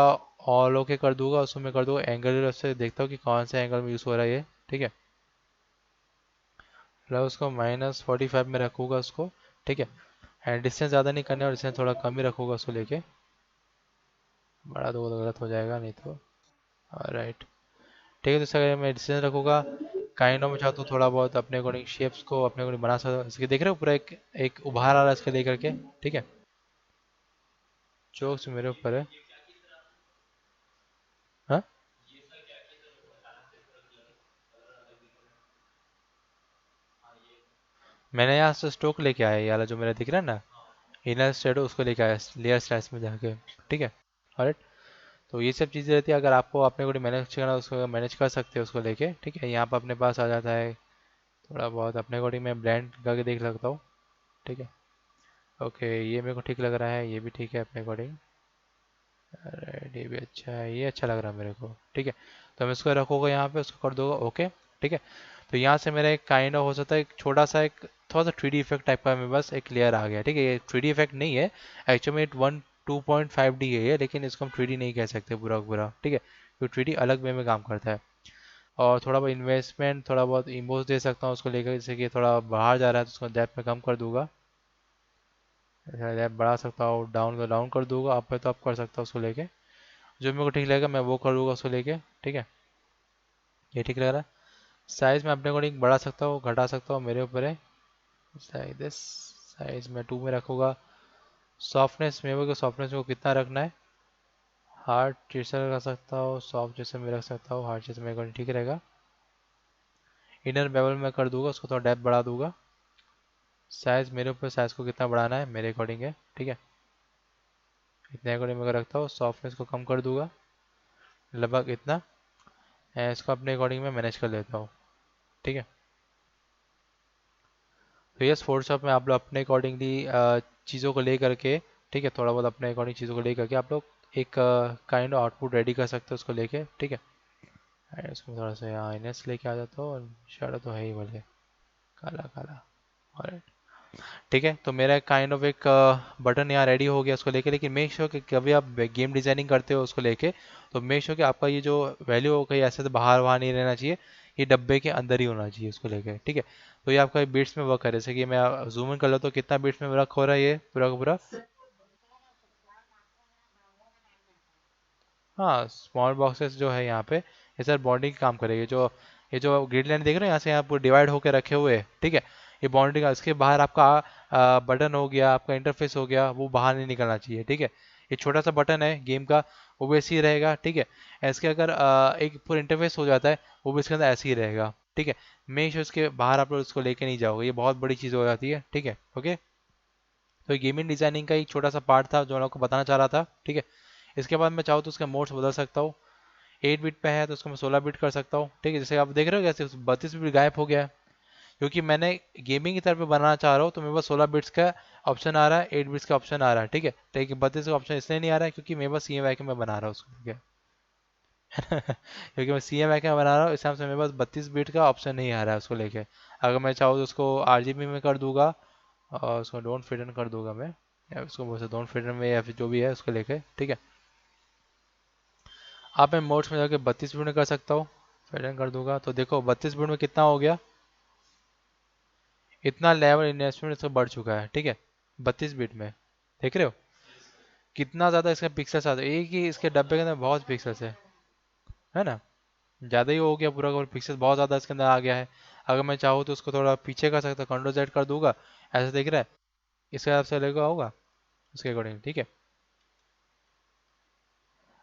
ऑल ओके कर दूंगा, उसको मैं कर दूंगा एंगल से, देखता हूँ कि कौन से एंगल में यूज़ हो रहा है ये। ठीक है, मतलब उसको -45 में रखूँगा उसको। ठीक है, एंड डिस्टेंस ज़्यादा नहीं करना है और डिस्टेंस थोड़ा कम ही रखूँगा उसको लेके। बड़ा तो गलत हो जाएगा नहीं तो। राइट, ठीक है, तो इसका मैं डिस्टेंस रखूँगा। काइंड ऑफ में चाहता हूँ थोड़ा बहुत अपने अकॉर्डिंग शेप्स को अपने अकॉर्डिंग बना सकता हूँ। इसके देख रहे हो पूरा एक एक उभार आ रहा है इसके लेकर के। ठीक है, चोक्स मेरे ऊपर है। हाँ, मैंने यहाँ से स्टोक लेके आया ये वाला जो मेरा दिख रहा है ना, इनर शेडो, उसको लेके आया लेयर स्लाइस में जाके। ठीक है, और तो ये सब चीज़ें रहती है, अगर आपको अपने को मैनेज करना उसको मैनेज कर सकते हो उसको लेके। ठीक है, यहाँ पर अपने पास आ जाता है थोड़ा बहुत अपने अकॉर्डिंग मैं ब्लेंड करके देख सकता हूँ। ठीक है, ओके, ये मेरे को ठीक लग रहा है, ये भी ठीक है अपने अकॉर्डिंग। राइट, ये भी अच्छा है, ये अच्छा लग रहा है मेरे को। ठीक है, तो मैं इसको रखूँगा यहाँ पे, उसको कर दूंगा ओके। ठीक है, तो यहाँ से मेरा एक काइंड ऑफ हो सकता है एक छोटा सा एक थोड़ा सा 3D इफेक्ट टाइप का मेरे पास एक लेयर आ गया। ठीक है, ये 3D इफेक्ट नहीं है एक्चुअली में, 2.5D है ये, लेकिन इसको हम 3D नहीं कह सकते पूरा का पूरा। ठीक है, क्योंकि 3D अलग वे में काम करता है। और थोड़ा बहुत इन्वेस्टमेंट, थोड़ा बहुत इमोज दे सकता हूँ उसको लेकर, जैसे कि थोड़ा बाहर जा रहा है तो उसको डेप्थ में कम कर दूंगा। डेप्थ बढ़ा सकता हूँ, डाउन तो डाउन कर दूंगा, अप पे तो अप कर सकता हूँ उसको लेके। जो मेरे को ठीक लगेगा मैं वो कर दूंगा उसको लेके। ठीक है, ये ठीक लग रहा है। साइज में अपने अकॉर्डिंग बढ़ा सकता हूँ घटा सकता हूँ, मेरे ऊपर है। साइज साइज में 2 में रखूँगा। सॉफ्टनेस मेरे को, सॉफ्टनेस को कितना रखना है? हार्ड जैसा रख सकता हूँ, सॉफ्ट जैसे में रख सकता हूँ, हार्ड जैसे मेरे को ठीक रहेगा। इनर बेवल में कर दूंगा, उसको थोड़ा डेप्थ बढ़ा दूंगा। साइज मेरे ऊपर, साइज को कितना बढ़ाना है मेरे अकॉर्डिंग है। ठीक है, इतने अकॉर्डिंग में रखता हूँ। सॉफ्टनेस को कम कर दूंगा लगभग इतना, इसको अपने अकॉर्डिंग में मैनेज कर लेता हूँ। ठीक है, तो यस फोटोशॉप में आप लोग अपने अकॉर्डिंगली चीज़ों को ले करके, ठीक है, थोड़ा बहुत अपने अकॉर्डिंग चीज़ों को ले करके आप लोग एक काइंड ऑफ आउटपुट रेडी कर सकते हो उसको लेके। ठीक है, इसको थोड़ा सा यहाँ आइनेस लेके आ जाता हूँ, और शेडो तो है ही बोले, काला काला। और ठीक है, तो मेरा काइंड ऑफ एक बटन यहाँ रेडी हो गया उसको लेके। लेकिन मेक श्योर कि कभी आप गेम डिजाइनिंग करते हो उसको लेके, तो मेक श्योर कि आपका ये जो वैल्यू हो कहीं ऐसे तो बाहर वहाँ नहीं रहना चाहिए, ये डब्बे के अंदर ही होना चाहिए उसको लेके। ठीक है, तो ये आपका बीट्स में वर्क करे, जैसे कि मैं जूम इन कर लेता हूँ कितना बीट्स में वर्क हो रहा है ये पूरा का पूरा। हाँ, स्मॉल बॉक्सेस जो है यहाँ पे ये सर बॉन्डिंग काम करेगी। जो ये जो ग्रिड लाइन देख रहे हो यहाँ से यहाँ पूरे डिवाइड होकर रखे हुए हैं। ठीक है, ये बाउंड्री का, इसके बाहर आपका बटन हो गया, आपका इंटरफेस हो गया, वो बाहर नहीं निकलना चाहिए। ठीक है, ये छोटा सा बटन है गेम का, वो भी ऐसे ही रहेगा। ठीक है, इसके अगर एक पूरा इंटरफेस हो जाता है, वो भी इसके अंदर ऐसे ही रहेगा। ठीक है, मेक श्योर इसके बाहर आप लोग इसको लेके नहीं जाओगे, ये बहुत बड़ी चीज़ हो जाती है। ठीक है, ओके, तो ये गेमिंग डिजाइनिंग का एक छोटा सा पार्ट था जो मैं आपको बताना चाह रहा था। ठीक है, इसके बाद मैं चाहूँ तो उसके मोड्स बदल सकता हूँ। 8 बिट पे है तो उसको मैं 16 बिट कर सकता हूँ। ठीक है, जैसे आप देख रहे हो कैसे 32 बिट गायब हो गया है, क्योंकि मैंने गेमिंग की तरफ पे बनाना चाह रहा हूँ, तो मेरे पास 16 बिट्स का ऑप्शन आ रहा है, 8 बिट्स का ऑप्शन आ रहा है। ठीक है, लेकिन 32 का ऑप्शन इसलिए नहीं आ रहा है क्योंकि मेरे पास सी एम वाई के में बना रहा हूँ उसको। ठीक है, क्योंकि मैं सी एम वाई के में बना रहा हूँ, इस हिसाब से मेरे पास 32 बिट का ऑप्शन नहीं आ रहा है उसको लेके। अगर मैं चाहूँ तो उसको आर जी बी में कर दूंगा, और उसको डोंट फिडन कर दूंगा मैं, या उसको बोल सकता डोंट फिडन में, या फिर जो भी है उसको लेके। ठीक है, आप मैं मोड्स में जाके 32 बिट में कर सकता हूँ, फिडन कर दूंगा तो देखो 32 बिट में कितना हो गया, इतना लेवल इन्वेस्टमेंट इसका बढ़ चुका है। ठीक है, 32 बिट में देख रहे हो कितना ज़्यादा इसका पिक्सल्स आता है, एक ही इसके डब्बे के अंदर बहुत पिक्सल्स है ना, ज़्यादा ही हो गया पूरा का पिक्सल्स बहुत ज़्यादा इसके अंदर आ गया है। अगर मैं चाहूँ तो उसको थोड़ा पीछे कर सकता हूँ, कंट्रोल जेड कर दूंगा, ऐसा दिख रहा है, इसके हिसाब से लगेगा होगा उसके अकॉर्डिंग। ठीक है,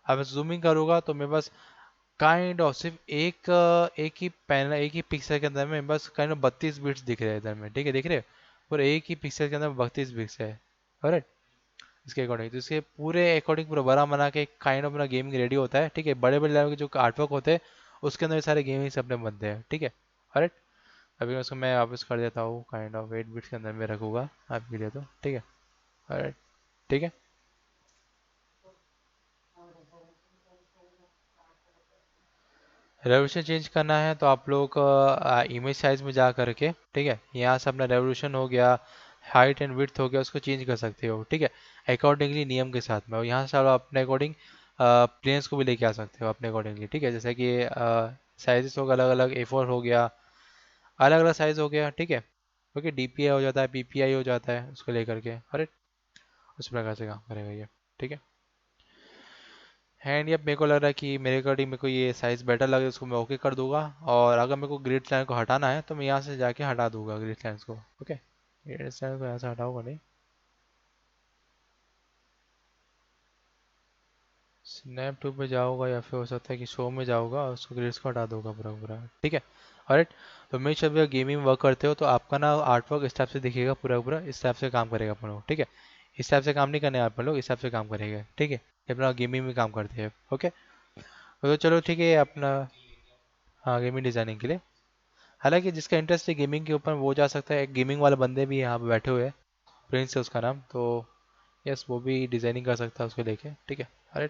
अब मैं जूमिंग करूँगा तो मेरे पास काइंड ऑफ सिर्फ एक ही पैनल, एक ही पिक्सल के अंदर में बस काइंड ऑफ 32 बिट्स दिख रहे हैं इधर में। ठीक है, दिख रहे हैं पूरा एक ही पिक्सल के अंदर 32 बिट्स है। करेक्ट, इसके अकॉर्डिंग तो इसके पूरे अकॉर्डिंग पूरा बड़ा बना के काइंड ऑफ अपना गेमिंग रेडी होता है। ठीक है, बड़े बड़े लेवल के जो आर्टवर्क होते हैं उसके अंदर ये सारे गेमिंग से अपने बनते हैं, ठीक है। अरे अभी उसको मैं वापस कर देता हूँ, काइंड ऑफ 8 बिट्स के अंदर में रखूँगा आपके लिए, तो ठीक है। अरे ठीक है। रेवोल्यूशन चेंज करना है तो आप लोग इमेज साइज में जा करके, ठीक है, यहाँ से अपना रेवोल्यूशन हो गया, हाइट एंड विड्थ हो गया, उसको चेंज कर सकते हो, ठीक है, अकॉर्डिंगली नियम के साथ में। और यहाँ से आप अपने अकॉर्डिंग प्लेन्स को भी लेके आ सकते हो अपने अकॉर्डिंगली, ठीक है। जैसे कि साइजेस होगा अलग अलग, A4 हो गया, अलग अलग साइज हो गया, ठीक है। ओके, DPI हो जाता है, PPI हो जाता है, उसको लेकर के। अरे उस प्रकार से काम करेगा ये, ठीक है। हैंड, ये मेरे को लग रहा है कि मेरे अकॉर्डिंग मेरे को ये साइज़ बेटर लगे, उसको मैं ओके कर दूंगा। और अगर मेरे को ग्रिड लाइन को हटाना है तो मैं यहाँ से जाके हटा दूंगा ग्रिड लाइन्स को, ओके। ग्रिड लाइन को यहाँ से हटाऊंगा नहीं, स्नैप टू पे जाऊंगा या फिर हो सकता है कि शो में जाऊंगा और उसको ग्रिड्स को हटा दूंगा पूरा पूरा, ठीक है। ऑलराइट। तो मैं जब गेमिंग वर्क करते हो तो आपका ना आर्ट वर्क इस टाइप से दिखेगा, पूरा पूरा इस टाइप से काम करेगा अपन लोग, ठीक है। इस टाइप से काम नहीं करने आप लोग, इस टाइप से काम करेगा, ठीक है। ये अपना गेमिंग में काम करते हैं, ओके। तो चलो ठीक है अपना, हाँ गेमिंग डिज़ाइनिंग के लिए। हालांकि जिसका इंटरेस्ट है गेमिंग के ऊपर वो जा सकता है, गेमिंग वाले बंदे भी यहाँ पे बैठे हुए हैं, प्रिंस है उसका नाम, तो यस वो भी डिजाइनिंग कर सकता है उसको लेके, ठीक है। अरे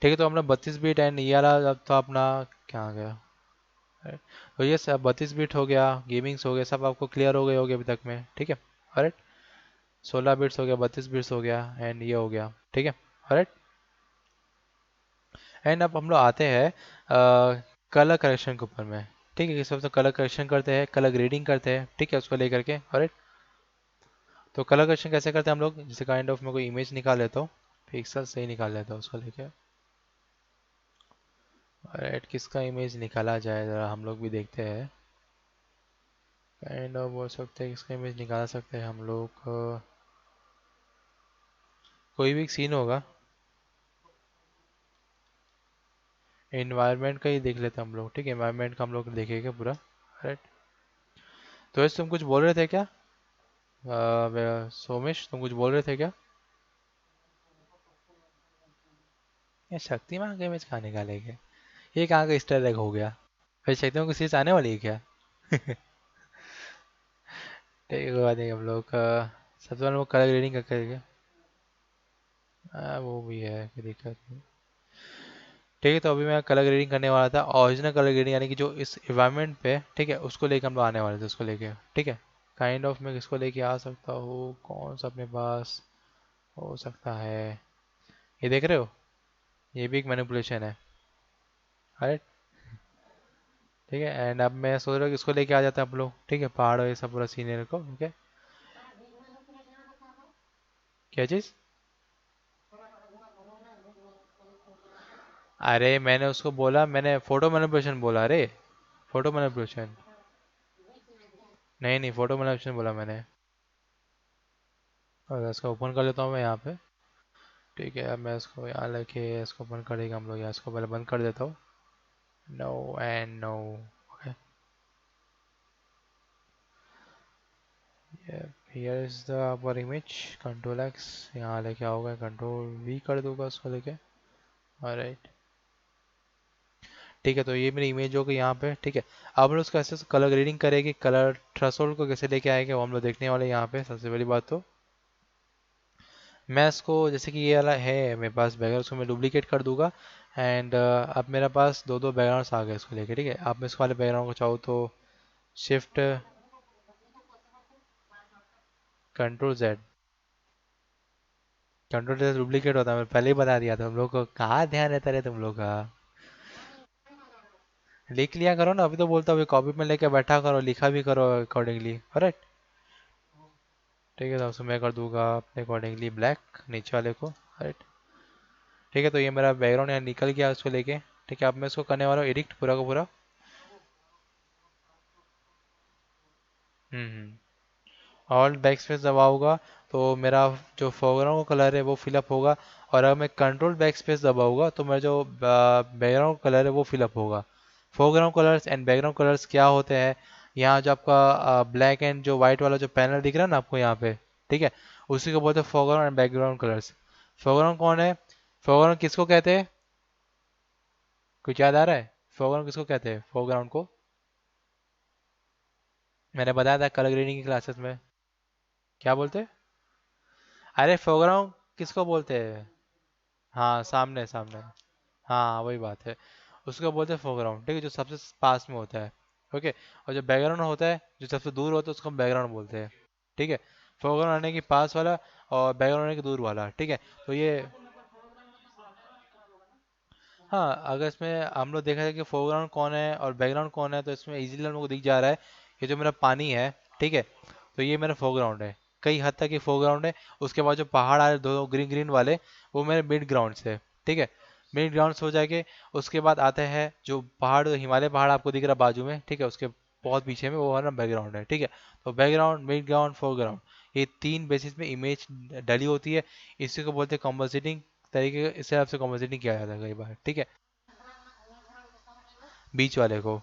ठीक है, तो अपना 32 बिट एंड ये वाला अब तो अपना क्या आ गया। अरे, तो यस 32 बिट हो गया, गेमिंग्स हो गया, सब आपको क्लियर हो गए होगे अभी तक में, ठीक है। अरे 16 बिट्स हो गया, 32 बिट्स हो गया एंड ये हो गया, ठीक है। अरे एंड अब हम लोग आते हैं कलर करेक्शन के ऊपर में, ठीक है। सबसे कलर करेक्शन करते हैं, कलर ग्रेडिंग करते हैं, ठीक है, उसको लेकर के। अरे तो कलर करेक्शन कैसे करते हैं हम लोग, जैसे काइंड ऑफ मैं कोई इमेज निकाल लेता हूँ, पिक्सल से ही निकाल लेता हूँ उसको लेके। राइट, किसका इमेज निकाला जाए ज़रा हम लोग भी देखते हैं। काइंड ऑफ बोल सकते हैं किसका इमेज निकाल सकते हैं हम लोग, कोई भी सीन होगा, इन्वायरमेंट का ही देख लेते हैं हम लोग, ठीक है। इन्वायरमेंट का हम लोग देखेंगे पूरा। राइट। तो ऐसे तुम कुछ बोल रहे थे क्या, सोमेश तुम कुछ बोल रहे थे क्या। ये शक्तिमान का इमेज कहाँ निकालेंगे, ये कहाँ का ईस्टर एग हो गया। फिर शक्तिमान की सीरीज आने वाली है क्या। ठीक है, कोई बात नहीं, हम लोग सबसे पहले वो कलर ग्रेडिंग का करेंगे। वो भी है, कोई दिक्कत नहीं। ठीक है, तो अभी मैं कलर ग्रेडिंग करने वाला था, ओरिजिनल कलर ग्रेडिंग यानी कि जो इस इन्वायरमेंट पे, ठीक है, उसको लेके हम लोग आने वाले थे, उसको लेके, ठीक है। काइंड ऑफ मैं किसको लेके आ सकता हूँ, कौन सा अपने पास हो सकता है, ये देख रहे हो, ये भी एक मैनिपुलेशन है। राइट। ठीक है, एंड अब मैं सोच रहा हूँ कि इसको लेके आ जाते हैं आप लोग, ठीक है, पहाड़ और ये सब पूरा सीनियर को, ओके। क्या चीज़। अरे मैंने उसको बोला, मैंने फोटो मैनिपुलेशन बोला, अरे फोटो मैनिपुलेशन, नहीं नहीं फोटो मैनिपुलेशन बोला मैंने। और इसको ओपन कर लेता हूँ मैं यहाँ पे, ठीक है। अब मैं इसको यहाँ लेके इसको बंद करेंगे हम लोग, यहाँ इसको पहले बंद कर देता हूँ, no and no, okay. Here is the our image, control X यहाँ लेके आओगे, कंट्रोल V कर दूंगा उसको लेके। ऑलराइट, ठीक है, तो ये मेरी इमेज हो गई यहाँ पे, ठीक है। अब हम लोग उसका ऐसे कलर ग्रेडिंग करेंगे, कलर थ्रेशोल्ड को कैसे लेके आएंगे वो हम लोग देखने वाले हैं यहाँ पे। सबसे बड़ी बात तो मैं इसको, जैसे कि ये वाला है मेरे पास बैकग्राउंड, उसको मैं डुप्लीकेट कर दूंगा एंड अब मेरे पास दो दो बैकग्राउंड्स आ गए इसको लेके, ठीक है। अब मैं इसको वाले बैकग्राउंड को चाहूँ तो shift control Z, control Z duplicate होता है, मैं पहले ही बता दिया था, तुम लोग को कहाँ ध्यान रहता है तुम लोग का। लिख लिया करो ना, अभी तो बोलता हूँ कॉपी में लेके बैठा करो, लिखा भी करो अकॉर्डिंगली, करेक्ट। ठीक है, तो उसको मैं कर दूंगा अपने अकॉर्डिंगली ब्लैक नीचे वाले को, राइट। ठीक है, तो ये मेरा बैकग्राउंड यहाँ निकल गया उसको लेके, ठीक है। अब मैं इसको करने वाला हूँ एडिट पूरा का पूरा। हम्म। ऑल्ट बैक स्पेस दबाऊंगा तो मेरा जो फोरग्राउंड का कलर है वो फिलअप होगा, और अगर मैं कंट्रोल बैक स्पेस दबाऊंगा तो मेरा जो बैकग्राउंड कलर है वो फिलअप होगा। Foreground colours and background colours क्या होते हैं, यहाँ जो आपका ब्लैक एंड जो वाइट वाला जो पैनल दिख रहा है ना आपको यहाँ पे, ठीक है, उसी को बोलते हैं foreground and background colours. Foreground कौन है, फोरग्राउंड किसको कहते हैं, कुछ याद आ रहा है? फोरग्राउंड किसको कहते हैं, फोरग्राउंड को? मैंने बताया था कलर ग्रेडिंग की क्लासेस में। क्या बोलते हैं? अरे फोरग्राउंड किसको बोलते हैं? हाँ, सामने सामने। हाँ वही बात है। उसको बोलते हैं फोरग्राउंड, ठीक है, जो सबसे पास में होता है। ओके। और जो बैकग्राउंड होता है, जो सबसे दूर होता है, उसको हम बैकग्राउंड बोलते हैं। ठीक है। फोरग्राउंड आने की पास वाला, और बैकग्राउंड आने की दूर वाला, ठीक है। तो ये, हाँ, अगर इसमें हम लोग देखा जाए कि फोरग्राउंड कौन है और बैकग्राउंड कौन है, तो इसमें इजीली हम लोग को दिख जा रहा है। ये जो मेरा पानी है, ठीक है, तो ये मेरा फोरग्राउंड है। कई हद तक ये फोरग्राउंड है। उसके बाद जो पहाड़ आ रहे दो ग्रीन ग्रीन वाले, वो मेरे मिड ग्राउंड से, ठीक है। मिड ग्राउंड से हो जाएंगे। उसके बाद आते हैं जो पहाड़, हिमालय पहाड़ आपको दिख रहा है बाजू में, ठीक है, उसके बहुत पीछे में, वो हमारा बैकग्राउंड है, ठीक है। तो बैकग्राउंड, मिड ग्राउंड, फोरग्राउंड, ये तीन बेसिस में इमेज डली होती है। इसी को बोलते हैं कंपोजिटिंग तरीके, इससे आपसे कंपोजिटिंग किया जाता है कई बार, ठीक है। बीच वाले को।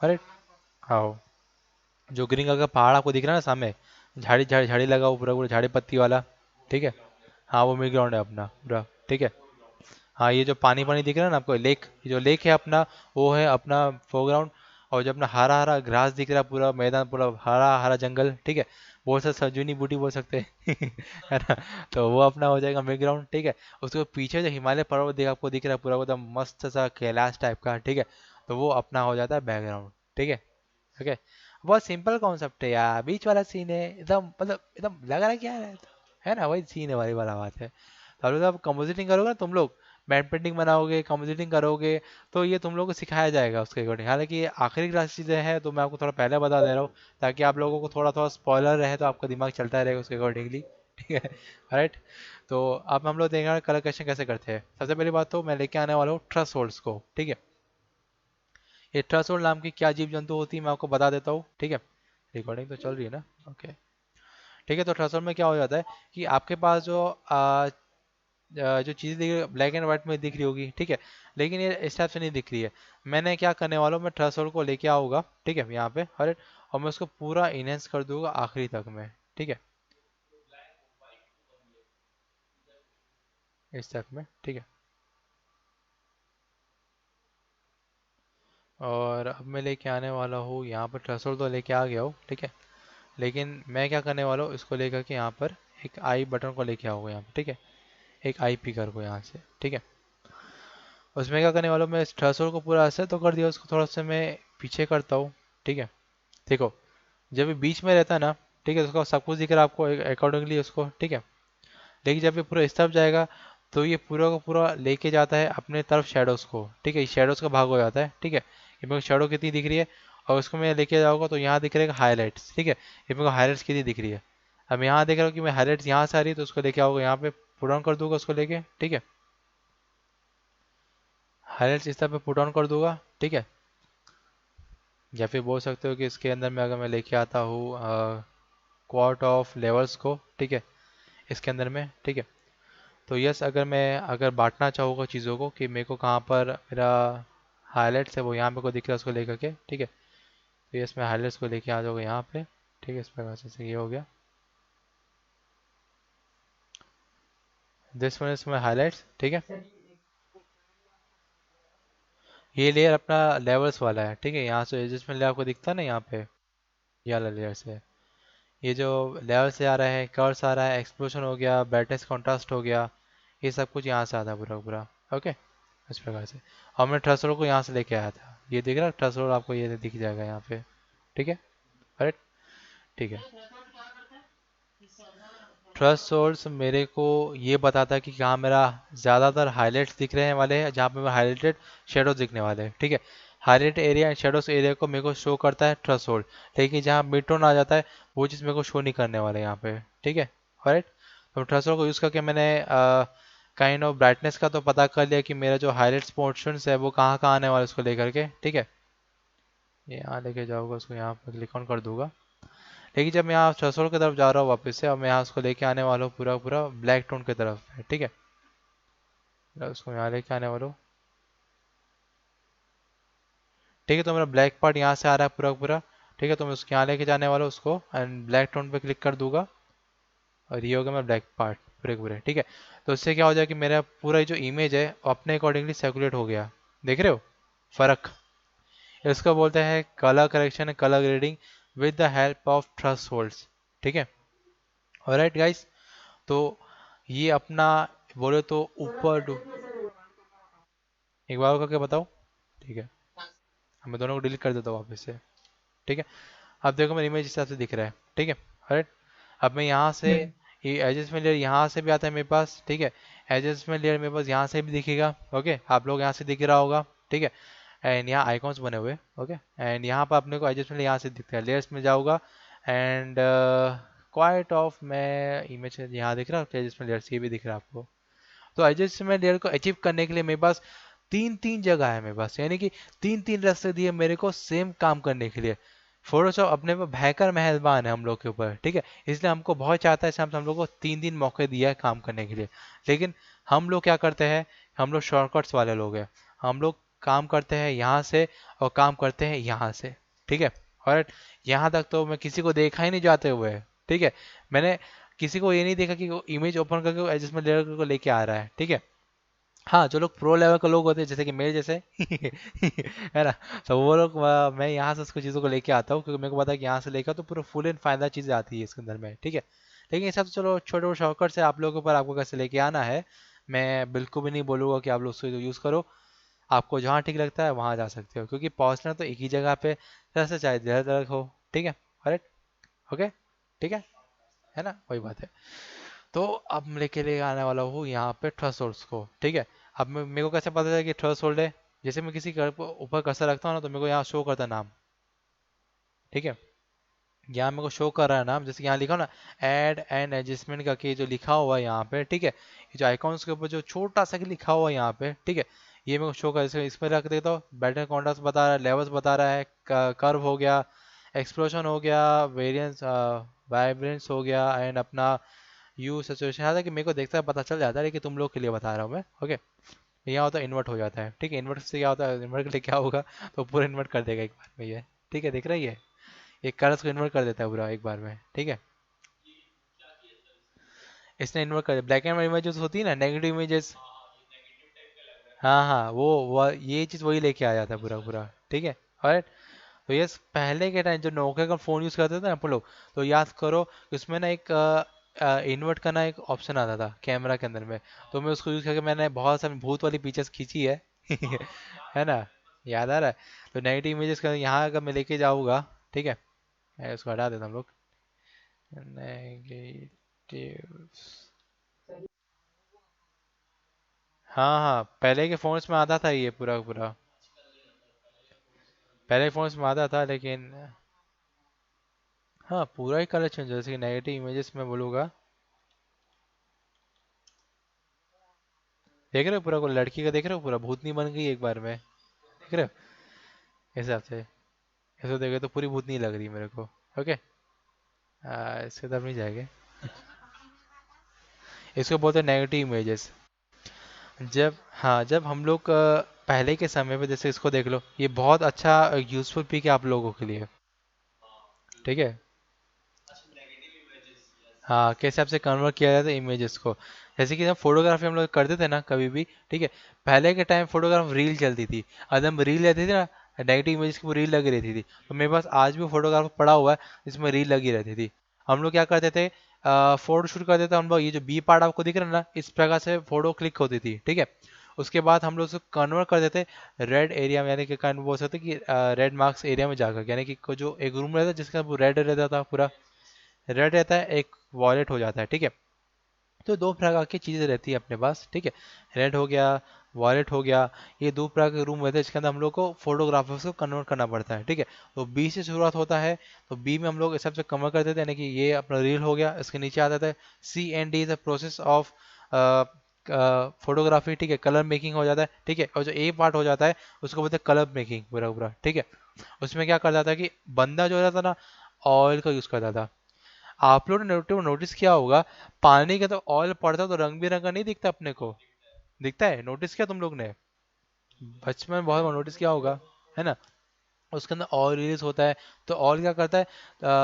अरे, हाँ, जो ग्रीन कलर का पहाड़ आपको दिख रहा है ना सामने, झाड़ी झाड़ी झाड़ी लगा हुआ, पूरा पूरा झाड़ी पत्ती वाला, ठीक है। हाँ, वो मिड ग्राउंड है अपना पूरा, ठीक है। हाँ, ये जो पानी पानी दिख रहा है ना आपको, लेक, ये जो लेक है अपना, वो है अपना फोरग्राउंड। और जो अपना हरा हरा ग्रास दिख रहा है, पूरा मैदान, पूरा हरा हरा जंगल, ठीक है, बोल सकते सजूनी बूटी बोल सकते हैं है ना। तो वो अपना हो जाएगा मिड ग्राउंड, ठीक है। उसके पीछे जो हिमालय पर्वत आपको दिख रहा है, पूरा एकदम मस्त सा कैलाश टाइप का, ठीक है, तो वो अपना हो जाता है बैकग्राउंड, ठीक है। ओके। बहुत सिंपल कॉन्सेप्ट है यार, बीच वाला सीन है एकदम, मतलब एकदम लग रहा है क्या है ना, वही सीन है, वाली वाला बात है। तो हम लोग अब कंपोजिटिंग करोगे ना तुम लोग, मैट पेंटिंग बनाओगे, कंपोजिटिंग करोगे, तो ये तुम लोग को सिखाया जाएगा उसके अकॉर्डिंग। हालांकि ये आखिरी क्लास चीज़ें हैं, तो मैं आपको थोड़ा पहले बता दे रहा हूँ, ताकि आप लोगों को थोड़ा थोड़ा स्पॉइलर रहे, तो आपका दिमाग चलता रहेगा उसके अकॉर्डिंगली, ठीक है। राइट। तो अब हम लोग देखेंगे कलर करेक्शन कैसे करते हैं। सबसे पहली बात तो मैं लेके आने वाला हूँ ट्रस होल्ड्स को, ठीक है। ये ट्रस होल्ड नाम की क्या जीव जंतु होती है, मैं आपको बता देता हूँ, ठीक है। रिकॉर्डिंग तो चल रही है ना? ओके। ठीक है, तो ट्रस होल्ड में क्या हो जाता है कि आपके पास जो जो चीज़ दिख रही ब्लैक एंड व्हाइट में दिख रही होगी, ठीक है, लेकिन ये इस टाइप से नहीं दिख रही है। मैंने क्या करने वाला हूँ, मैं थ्रेशोल्ड को लेके आऊँगा, ठीक है, यहाँ पे हर, और मैं उसको पूरा इनहेंस कर दूंगा आखिरी तक में, ठीक है, इस तक में, ठीक है। और अब मैं लेके आने वाला हूँ यहाँ पर, थ्रेशोल्ड तो लेके आ गया हूँ, ठीक है। लेकिन मैं क्या करने वाला हूँ, इसको लेकर के यहाँ पर एक आई बटन को लेके आऊँगा यहाँ पर, ठीक है, एक आई पिकर को यहाँ से, ठीक है। उसमें क्या करने वाला हूँ, मैं इस थ्रेशोल्ड को पूरा ऐसे तो कर दिया, उसको थोड़ा सा मैं पीछे करता हूँ, ठीक है। देखो, जब ये बीच में रहता है ना, ठीक है, उसका सब कुछ दिख रहा है आपको अकॉर्डिंगली उसको, ठीक है। लेकिन जब ये पूरा इस तरफ जाएगा, तो ये पूरा का पूरा लेके जाता है अपने तरफ शेडोज को, ठीक है, शेडोज का भाग हो जाता है, ठीक है। ये मेरे को शेडो कितनी दिख रही है, और उसको मैं लेके जाऊँगा तो यहाँ दिख रहेगा हाईलाइट्स, ठीक है, ये मेरे को हाईलाइट्स कितनी दिख रही है। अब यहाँ देख रहा हूँ कि मैं हाईलाइट्स यहाँ से आ रही है, तो उसको लेके आऊँगा यहाँ पे, पुट ऑन कर दूंगा उसको लेके, ठीक है। हाईलाइट्स इस तरह पे पुट ऑन कर दूंगा, ठीक है। या फिर बोल सकते हो कि इसके अंदर में अगर मैं लेके आता हूँ क्वार्ट ऑफ लेवल्स को, ठीक है, इसके अंदर में, ठीक है। तो यस, अगर बांटना चाहूँगा चीज़ों को कि मेरे को कहाँ पर मेरा हाईलाइट्स है, वो यहाँ पे को दिख रहा है, उसको लेकर के, ठीक है। तो यस, मैं हाईलाइट्स को लेके आ जाऊँगा यहाँ पे, ठीक है, इस प्रकार से ये हो गया। This one is my highlights, ठीक है। ये लेयर अपना लेवल्स वाला है, ठीक है, यहाँ से जिसमें लेयर आपको दिखता है ना यहाँ पे, ये वाला लेयर से, ये जो लेवल से आ रहा है, कर्व्स आ रहा है, एक्सप्लोजन हो गया, ब्राइटनेस कॉन्ट्रास्ट हो गया, ये सब कुछ यहाँ से आता है पूरा पूरा। ओके, इस प्रकार से। और मैं थ्रेशोल्ड को यहाँ से लेके आया था, ये दिख रहा है थ्रेशोल्ड आपको, ये दिख जाएगा यहाँ पे, ठीक है। करेक्ट, ठीक है। थ्रेशोल्ड्स मेरे को ये बताता है कि कहाँ मेरा ज़्यादातर हाईलाइट्स दिख रहे हैं वाले हैं, जहाँ पे मेरा हाईलाइटेड शेडोज दिखने वाले हैं, ठीक है। Highlight area and shadows area को मेरे को शो करता है थ्रेशोल्ड। लेकिन जहाँ मिड टोन आ जाता है, वो चीज़ मेरे को शो नहीं करने वाला है यहाँ पे, ठीक है। राइट। तो थ्रेशोल्ड को यूज़ करके मैंने काइंड ऑफ ब्राइटनेस का तो पता कर लिया कि मेरा जो हाईलाइट्स पोर्शंस है वो कहाँ कहाँ आने वाला है, उसको लेकर के, ठीक है। ये यहाँ लेके जाऊँगा, उसको यहाँ पर क्लिक ऑन कर दूंगा। लेकिन जब मैं यहाँ थ्रेशोल्ड की तरफ जा रहा हूँ वापस से, और मैं यहाँ उसको लेके आने वाला हूँ पूरा पूरा ब्लैक टोन की तरफ, ठीक है। मैं उसको यहाँ लेके आने वाला हूँ, ठीक है। तो मेरा ब्लैक पार्ट यहाँ से आ रहा है पूरा पूरा, ठीक है। तो मैं उसके यहाँ लेके जाने वाला हूँ उसको, एंड ब्लैक टोन पे क्लिक कर दूंगा, और ये हो गया मेरा ब्लैक पार्ट पूरे पूरे, ठीक है। तो इससे क्या हो जाएगा कि मेरा पूरा जो इमेज है वो अपने अकॉर्डिंगली सर्कुलेट हो गया, देख रहे हो फर्क? इसको बोलते हैं colour correction, colour grading with the help of thresholds. ठीक है, ऑलराइट गाइस। तो ये अपना बोले तो ऊपर एक बार करके बताओ। ठीक है, अब मैं दोनों को डिलीट कर देता हूँ वापस से। ठीक है, अब देखो मेरी इमेज इस हिसाब से दिख रहा है। ठीक है, ऑलराइट। अब मैं यहाँ से ये एडजस्टमेंट लेयर यहाँ से भी आता है मेरे पास। ठीक है, एडजस्टमेंट लेयर मेरे पास यहाँ से भी दिखेगा। ओके, आप लोग यहाँ से दिख रहा होगा। ठीक है, एंड यहाँ आइकॉन्स बने हुए। ओके, एंड यहाँ पर अपने को एडजस्टमेंट यहाँ से दिखता है। लेयर्स में जाऊँगा एंड क्वाइट ऑफ मैं इमेज यहाँ दिख रहा है एडजस्टमेंट लेयर्स, ये भी दिख रहा है आपको। तो एडजस्टमेंट लेयर को अचीव करने के लिए मेरे पास तीन तीन जगह है मेरे पास, यानी कि तीन तीन रास्ते दिए मेरे को सेम काम करने के लिए। फोटोशॉप अपने पे भयंकर मेहरबान है हम लोग के ऊपर। ठीक है, इसलिए हमको बहुत चाहता है हम लोग को तीन तीन मौके दिया है काम करने के लिए। लेकिन हम लोग क्या करते हैं, हम लोग शॉर्टकट्स वाले लोग हैं। हम लोग काम करते हैं यहाँ से और काम करते हैं यहाँ से। ठीक है, और यहाँ तक तो मैं किसी को देखा ही नहीं जाते हुए। ठीक है, मैंने किसी को ये नहीं देखा कि वो इमेज ओपन करके एडजस्टमेंट लेयर को लेके आ रहा है। ठीक है, हाँ, जो लोग प्रो लेवल के लोग होते हैं जैसे कि मेरे जैसे है ना, तो वो लोग मैं यहाँ से उसको चीज़ों को लेके आता हूँ क्योंकि मेरे को पता है कि यहाँ से लेकर तो पूरा फुल एंड फाइनल चीज़ें आती है इसके अंदर में। ठीक है, लेकिन ये सब तो चलो छोटे छोटे शॉर्टकट से आप लोगों के ऊपर आपको कैसे लेके आना है। मैं बिल्कुल भी नहीं बोलूँगा कि आप लोग उसको यूज़ करो। आपको जहाँ ठीक लगता है वहाँ जा सकते हो, क्योंकि पहुँचना तो एक ही जगह पे जैसे चाहे जगह तक हो। ठीक है, करेक्ट। ओके, ठीक है ना, वही बात है। तो अब मैं लेके आने वाला हूँ यहाँ पे ट्रस्ट होल्ड्स को। ठीक है, अब मेरे को कैसे पता चला कि ट्रस्ट होल्ड है? जैसे मैं किसी ऊपर कर्सर रखता हूँ ना, तो मेरे को यहाँ शो करता है नाम। ठीक है, यहाँ मेरे को शो कर रहा है नाम, जैसे यहाँ लिखा हो ना ऐड एंड एडजस्टमेंट का, कि जो लिखा हुआ है यहाँ पे। ठीक है, ये जो आइकॉन्स के ऊपर जो छोटा सा लिखा हुआ है यहाँ पे। ठीक है, ये मेरे को शो कर, जैसे इसमें रख देता हूँ। बैटरी कॉन्ट्रास्ट बता रहा है, लेवल्स बता रहा है, कर्व हो गया, एक्सप्लोजन हो गया, वेरियंस वाइब्रेंस हो गया, एंड अपना यू सिचुएशन। हालांकि मेरे को देखता है पता चल जाता है, लेकिन तुम लोग के लिए बता रहा हूँ मैं। ओके, यहाँ होता है इन्वर्ट हो जाता है। ठीक है, इन्वर्ट से क्या होता है, इन्वर्ट के लिए क्या होगा, तो पूरा इन्वर्ट कर देगा एक बार में ये। ठीक है, दिख रही है, एक कलर्स को इन्वर्ट कर देता है पूरा एक बार में। ठीक है, इसने इन्वर्ट कर दिया। ब्लैक एंड व्हाइट इमेजेस होती है ना, नेगेटिव इमेजेस। हाँ हाँ, वो ये चीज़ वही लेके आ जाता है पूरा पूरा। ठीक है, और तो ये पहले के टाइम जो नोकिया का फ़ोन यूज़ करते थे ना आप लोग, तो याद करो उसमें ना एक इन्वर्ट करना एक ऑप्शन आता था कैमरा के अंदर में। तो मैं उसको यूज़ करके मैंने बहुत सारी भूत वाली पिक्चर्स खींची है है ना, याद आ रहा है? तो नेगेटिव इमेजेस का यहाँ अगर मैं लेके जाऊँगा। ठीक है, मैं उसको हटा देता हम लोग। नेगेटिव, हाँ हाँ, पहले के फ़ोन्स में आता था ये पूरा पूरा। पहले फ़ोन्स में आता था, लेकिन हाँ पूरा ही कलर चेंज, जैसे कि नेगेटिव इमेजेस में बोलूँगा। देख रहे हो पूरा को लड़की का, देख रहे हो पूरा भूतनी बन गई एक बार में, देख रहे हो? इस हिसाब से इसको देखे तो पूरी भूतनी लग रही है मेरे को। ओके, इसके तरफ नहीं जाएंगे। इसको बोलते हैं नेगेटिव इमेजेस। जब हाँ, जब हम लोग पहले के समय पे, जैसे इसको देख लो, ये बहुत अच्छा यूजफुल पिक है आप लोगों के लिए। ठीक है, हाँ, कैसे आपसे कन्वर्ट किया जाता है इमेजेस को। जैसे कि जब फोटोग्राफी हम लोग करते थे ना कभी भी। ठीक है, पहले के टाइम फोटोग्राफ रील चलती थी। एकदम रील रहती थी ना, नेगेटिव इमेजेस की वो रील लगी रहती थी। तो मेरे पास आज भी फोटोग्राफ पड़ा हुआ है जिसमें रील लगी रहती थी। हम लोग क्या करते थे, फोटो शूट करते थे हम लोग। ये जो बी पार्ट आपको दिख रहा है ना, इस प्रकार से फोटो क्लिक होती थी। ठीक है, उसके बाद हम लोग उसको कन्वर्ट कर देते रेड एरिया में, यानी कि kind बोल सकते कि रेड मार्क्स एरिया में जाकर, यानी कि जो एक रूम रहता है जिसका रेड रहता था पूरा, रेड रहता है, एक वॉलेट हो जाता है। ठीक है, तो दो प्रकार की चीज़ें रहती है अपने पास। ठीक है, रेड हो गया, वॉलेट हो गया, ये दो प्रकार के रूम रहते हैं जिसके अंदर हम लोग को फोटोग्राफर्स को कन्वर्ट करना पड़ता है। ठीक है, तो बी से शुरुआत होता है। तो बी में हम लोग इस सबसे कन्वर्ट कर देते हैं, यानी कि ये अपना रील हो गया। इसके नीचे आ जाता है C and D, the process of photography. ठीक है, कलर मेकिंग हो जाता है। ठीक है, और जो ए पार्ट हो जाता है उसको बोलते हैं कलर मेकिंग पूरा पूरा। ठीक है, उसमें क्या कर जाता है कि बंदा जो रहता ना, ऑयल का यूज़ करता था। आप लोगों ने नोटिस किया होगा, पानी के तो ऑयल पड़ता है तो रंग बिरंगा नहीं दिखता अपने को, दिखता है? नोटिस किया तुम लोग ने? बचपन में बहुत बार नोटिस किया होगा, है ना? उसके अंदर ऑयल रिलीज होता है। तो ऑयल क्या करता है,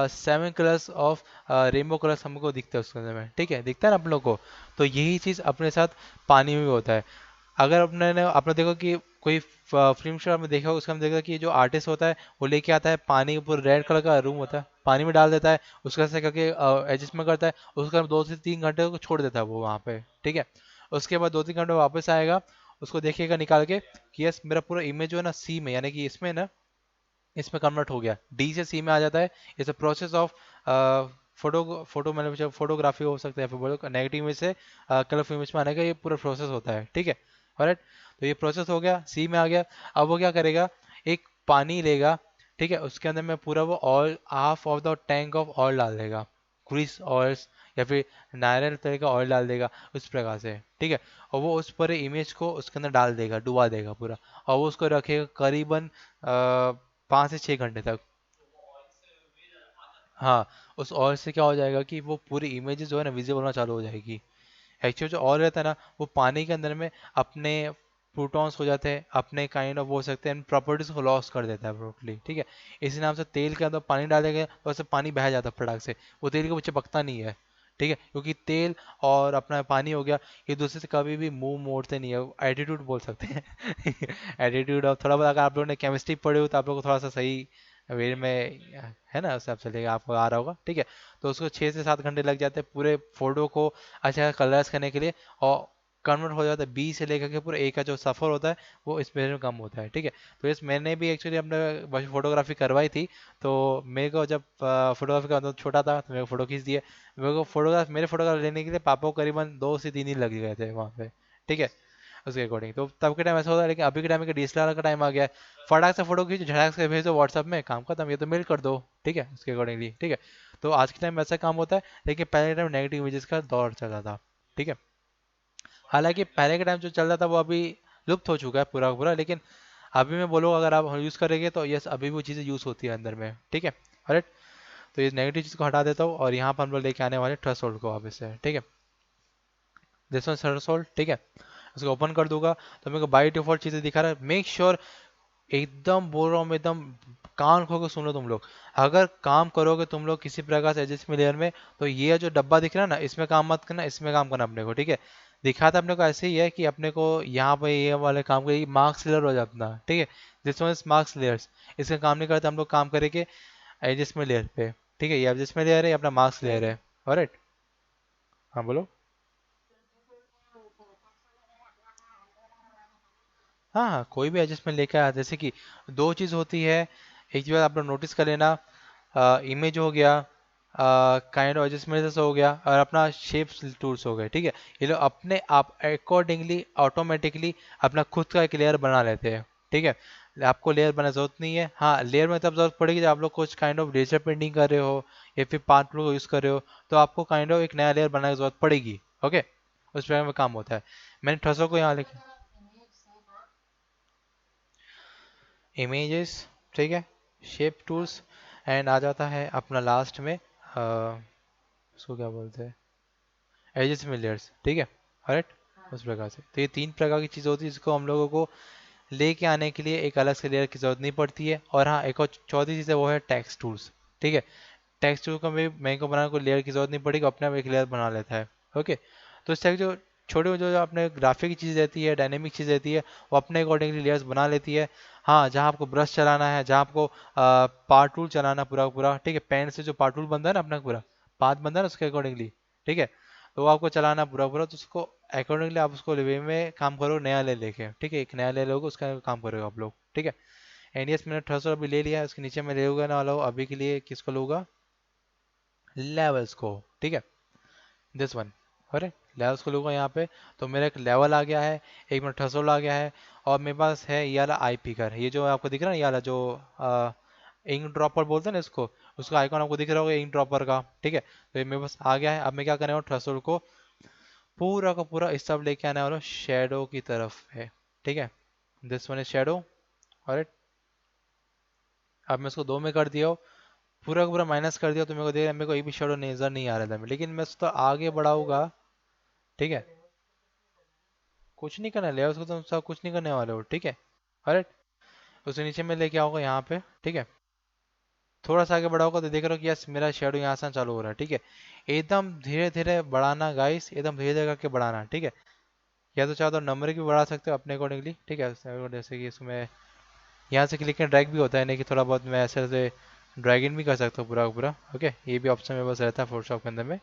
7 कलर्स ऑफ रेनबो कलर्स हमको दिखते हैं उसके अंदर में। ठीक है, दिखता है ना आप लोग को? तो यही चीज़ अपने साथ पानी में भी होता है। अगर आपने देखो कि कोई फिल्म स्टार में देखा होगा, उसका हम देखा कि जो आर्टिस्ट होता है वो लेके आता है पानी, ऊपर रेड कलर का रूम होता है, पानी में डाल देता है, उसका से करके एडजस्टमेंट करता है, उसका 2 से 3 घंटे को छोड़ देता है वो वहाँ पे, ठीक है। उसके बाद 2-3 घंटे वापस आएगा, उसको देखेगा निकाल के कि यस मेरा पूरा इमेज जो है ना सी में, यानी कि इसमें ना, इसमें कन्वर्ट हो गया, डी से सी में आ जाता है। It's a process of photo मतलब फोटोग्राफी हो सकता है, फिर बोलो नेगेटिव इमेज से कलरफुल इमेज में आने का ये पूरा प्रोसेस होता है, ठीक है। ऑलराइट, तो ये प्रोसेस हो गया, सी में आ गया। अब वो क्या करेगा, एक पानी लेगा, ठीक है, उसके अंदर में पूरा वो oil, half of the tank of oil डाल देगा, ग्रीस ऑयल्स या फिर नायरल तरह का ऑयल डाल देगा उस प्रकार से, ठीक है। और वो उस पूरे इमेज को उसके अंदर डाल देगा, डुबा देगा पूरा, और वो उसको रखेगा करीबन 5 से 6 घंटे तक। हाँ, उस ऑयल से क्या हो जाएगा कि वो पूरी इमेजेस जो है ना विजिबल होना चालू हो जाएगी। एक्चुअली जो ऑयल रहता है ना, वो पानी के अंदर में अपने प्रोटॉन्स हो जाते हैं, अपने काइंड ऑफ हो सकते हैं प्रॉपर्टीज को लॉस कर देता है टोटली, ठीक है। इसी नाम से तेल के अंदर पानी डालेंगे तो उससे पानी बह जाता है फटाक से, वो तेल के पीछे बकता नहीं है, ठीक है, क्योंकि तेल और अपना पानी हो गया, ये दूसरे से कभी भी मुंह मोड़ते नहीं है, एटीट्यूड बोल सकते हैं। एटीट्यूड, और थोड़ा बहुत अगर आप लोगों ने केमिस्ट्री पढ़ी हो तो आप लोग को थोड़ा सा सही वे में है ना, उस हिसाब से लेगा आपको आ रहा होगा, ठीक है। तो उसको 6 से 7 घंटे लग जाते हैं पूरे फोटो को अच्छा कलर्स करने के लिए, और कन्वर्ट हो जाता है बी से लेकर के पूरा ए का जो सफ़र होता है वो इस मेरे में कम होता है, ठीक है। तो इस मैंने भी एक्चुअली अपने फोटोग्राफी करवाई थी, तो मेरे को जब फोटोग्राफी का मतलब छोटा था तो मेरे को फोटो खींच दिए, मेरे फोटोग्राफ लेने के लिए पापा को करीबन 2 से 3 दिन लग गए थे वहाँ पे, ठीक है, उसके अकॉर्डिंग। तो तब के टाइम ऐसा होता है, लेकिन अभी के टाइम में डीएसएलआर का टाइम आ गया है, फटाक से फोटो खींचो, झटाक से भेजो व्हाट्सएप में, काम खत्म, ये तो मेल कर दो, ठीक है, उसके अकॉर्डिंगली, ठीक है। तो आज के टाइम में ऐसा काम होता है, लेकिन पहले के टाइम नेगेटिव इमेजेस का दौर चला था, ठीक है। हालांकि पहले के टाइम जो चल रहा था वो अभी लुप्त हो चुका है पूरा का पूरा, लेकिन अभी मैं बोलूँ अगर आप यूज़ करेंगे तो यस अभी भी वो चीज़ें यूज़ होती है अंदर में, ठीक है। राइट, तो ये नेगेटिव चीज़ को हटा देता हूँ, और यहाँ पर हम लोग लेके आने वाले थ्रेशोल्ड को वापस से, ठीक है, दिस वन थ्रेशोल्ड, ठीक है। उसको ओपन कर दूंगा तो मेरे को बाई डिफॉल्ट चीज़ें दिखा रहा है, मेक श्योर, एकदम बोल रहा हूँ मैं, एकदम कान खोल के सुन लो तुम लोग। अगर काम करोगे तुम लोग किसी प्रकार से एडजस्टमेंट लेयर में, तो ये जो डब्बा दिख रहा है ना, इसमें काम मत करना, इसमें काम करना अपने को, ठीक है। दिखा था अपने को ऐसे ही है कि अपने को यहाँ पे ये वाले काम को मार्क्स लेयर हो जाता अपना, ठीक है। This one is marks layers, इसका काम नहीं करते हम लोग, काम करेंगे एडजस्टमेंट लेयर पे, ठीक है। ये एडजस्टमेंट लेयर है, ये अपना मार्क्स लेयर है, ऑलराइट। हाँ बोलो। हाँ हाँ, कोई भी एडजस्टमेंट लेके आया, जैसे कि दो चीज़ होती है, एक चीज़ आप लोग नोटिस कर लेना, इमेज हो गया, काइंड ऑफ एडजस्टमेंट जैसा हो गया, और अपना शेप्स टूल्स हो गए, ठीक है। ये लोग अपने आप अकॉर्डिंगली ऑटोमेटिकली अपना खुद का एक लेयर बना लेते हैं, ठीक है। आपको लेयर बनाने की जरूरत नहीं है, हाँ लेयर में तब जरूरत पड़ेगी जब आप लोग कुछ काइंड ऑफ डिजिटल पेंटिंग कर रहे हो या फिर पार्ट को यूज़ कर रहे हो, तो आपको काइंड ऑफ एक नया लेयर बनाने की जरूरत पड़ेगी, ओके। उस प्रकार में काम होता है। मैंने ठसों को यहाँ लिखा, इमेजेस, ठीक है, शेप टूल्स, एंड आ जाता है अपना लास्ट में उसको क्या बोलते हैं, एजेस में लेयर्स, ठीक है, करेक्ट। उस प्रकार से तो ये 3 प्रकार की चीज़ होती है जिसको हम लोगों को लेके आने के लिए एक अलग से लेयर की जरूरत नहीं पड़ती है। और हाँ, एक और चौथी चीज़ है वो है टेक्स्ट टूल्स, ठीक है। टेक्स्ट टूल का भी मेरे को बनाने को लेयर की जरूरत नहीं पड़ेगी, अपने आप एक लेयर बना लेता है, ओके। तो इस तरह की जो छोटे जो जो अपने ग्राफिक की चीज़ रहती है, डायनेमिक चीज़ रहती है, वो अपने अकॉर्डिंगली लेयर्स बना लेती है। हाँ, जहाँ आपको ब्रश चलाना है, जहाँ आपको पार्ट टूल चलाना पूरा का पूरा, ठीक है, पेन से जो पार्ट टूल बनता है ना अपना पूरा पाथ बनता है ना उसके अकॉर्डिंगली, ठीक है, तो वो आपको चलाना पूरा पूरा, तो उसको अकॉर्डिंगली आप उसको वे में काम करो, नया ले लेके, ठीक है, एक नया ले लोगे उसका काम करोगे आप लोग, ठीक है। एंड यस मैंने थ्रेशोल्ड अभी ले लिया है, उसके नीचे मैं ले लूंगा ना वाला हूँ अभी के लिए, किसको लूंगा, लेवल्स को, ठीक है, दिस वन, अरे लेवल्स को लूंगा यहाँ पे। तो मेरा एक लेवल आ गया है, एक मेरा थ्रेशोल्ड आ गया है, और मेरे पास है ये वाला आई पिकर, ये जो आपको दिख रहा है ना, ये वाला जो इंक ड्रॉपर बोलते हैं ना इसको, उसका आइकॉन आपको दिख रहा होगा इंक ड्रॉपर का, ठीक है। तो ये मेरे पास आ गया है। अब मैं क्या करने वाला हूँ, थ्रेशोल्ड को पूरा का पूरा इस सब लेके आने वाला हूँ शेडो की तरफ है, ठीक है, दिस वन इज शेडो, और अब मैं इसको 2 में कर दिया हूँ, पूरा का पूरा माइनस कर दिया, तो मेरे को देख मेरे को एक भी शेडो नजर नहीं आ रहा था, लेकिन मैं उसको आगे बढ़ाऊंगा, ठीक है। कुछ नहीं करना, लेयर उसको तुम सब कुछ नहीं करने वाले हो, ठीक है, अरे उसके नीचे में लेके आओगे यहाँ पे, ठीक है। थोड़ा सा आगे बढ़ाओगे तो देख रहे हो कि यस मेरा शेडो यहाँ से चालू हो रहा है, ठीक है। एकदम धीरे धीरे बढ़ाना गाइस, एकदम धीरे धीरे करके बढ़ाना, ठीक है। या तो चाहो तो नंबर भी बढ़ा सकते हो अपने अकॉर्डिंगली, ठीक है। जैसे कि इसमें यहाँ से क्लिक एंड ड्रैग भी होता है, नहीं कि थोड़ा बहुत मैं ऐसे ऐसे ड्रैग इन भी कर सकता हूँ पूरा का पूरा। ओके, ये भी ऑप्शन मेरे पास रहता है फोटोशॉप के अंदर में।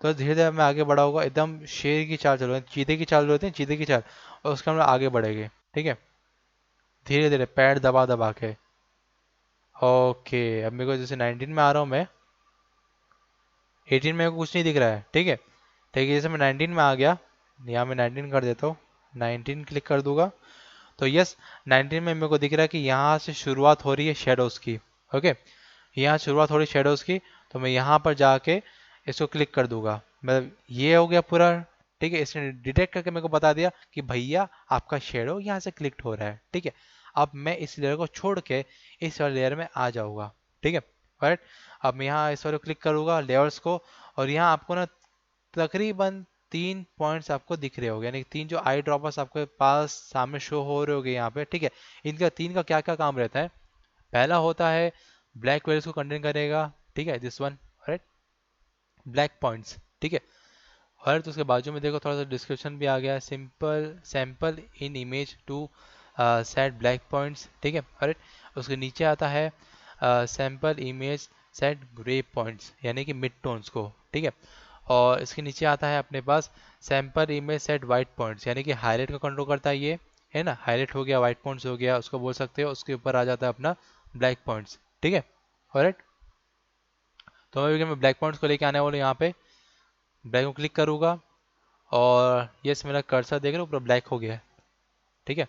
तो धीरे धीरे मैं आगे बढ़ा होगा, एकदम शेर की चाल चलो, चीते की चाल जो होती है, चीते की चाल, और उसके हम लोग आगे बढ़ेंगे, ठीक है, धीरे धीरे पैर दबा दबा के। ओके, अब मेरे को जैसे 19 में आ रहा हूँ मैं, 18 में मेरे को कुछ नहीं दिख रहा है, ठीक है। ठीक है, जैसे मैं 19 में आ गया, यहाँ मैं 19 कर देता हूँ, 19 क्लिक कर दूंगा। तो यस, 19 में मेरे को दिख रहा है कि यहाँ से शुरुआत हो रही है शेडोज की। ओके, यहाँ शुरुआत हो रही है शेडोज की, तो मैं यहाँ पर जाके इसको क्लिक कर दूंगा, मतलब ये हो गया पूरा। ठीक है, इसने डिटेक्ट करके मेरे को बता दिया कि भैया आपका शेडो यहाँ से क्लिक हो रहा है, ठीक है। अब मैं इस लेयर को छोड़ के इस वाले लेयर में आ जाऊंगा, ठीक है, राइट। अब मैं यहाँ इस वाले को क्लिक करूंगा लेयर्स को, और यहाँ आपको ना तकरीबन 3 पॉइंट्स आपको दिख रहे होंगे, यानी 3 जो आई ड्रॉपर्स आपके पास सामने शो हो रहे होंगे यहाँ पे, ठीक है। इनका 3 का क्या क्या काम रहता है। पहला होता है ब्लैक वेल्स को कंटेन करेगा, ठीक है, this one, right, black points, ठीक है। और तो उसके बाजू में देखो थोड़ा सा डिस्क्रिप्शन भी आ गया है, simple sample in image to set black points, ठीक है, राइट। उसके नीचे आता है sample image set grey points, यानी कि मिड टोन्स को, ठीक है। और इसके नीचे आता है अपने पास sample image set white points, यानी कि हाईलाइट को कंट्रोल करता है ये, है ना, हाईलाइट हो गया, वाइट पॉइंट्स हो गया, उसको बोल सकते हो। उसके ऊपर आ जाता है अपना ब्लैक पॉइंट्स, ठीक है, ऑलराइट। तो मैं ब्लैक पॉइंट्स को लेके आने वाला हूँ यहाँ पे, ब्लैक को क्लिक करूँगा, और यस मेरा कर्सर देख रहे हो पूरा ब्लैक हो गया है, ठीक है।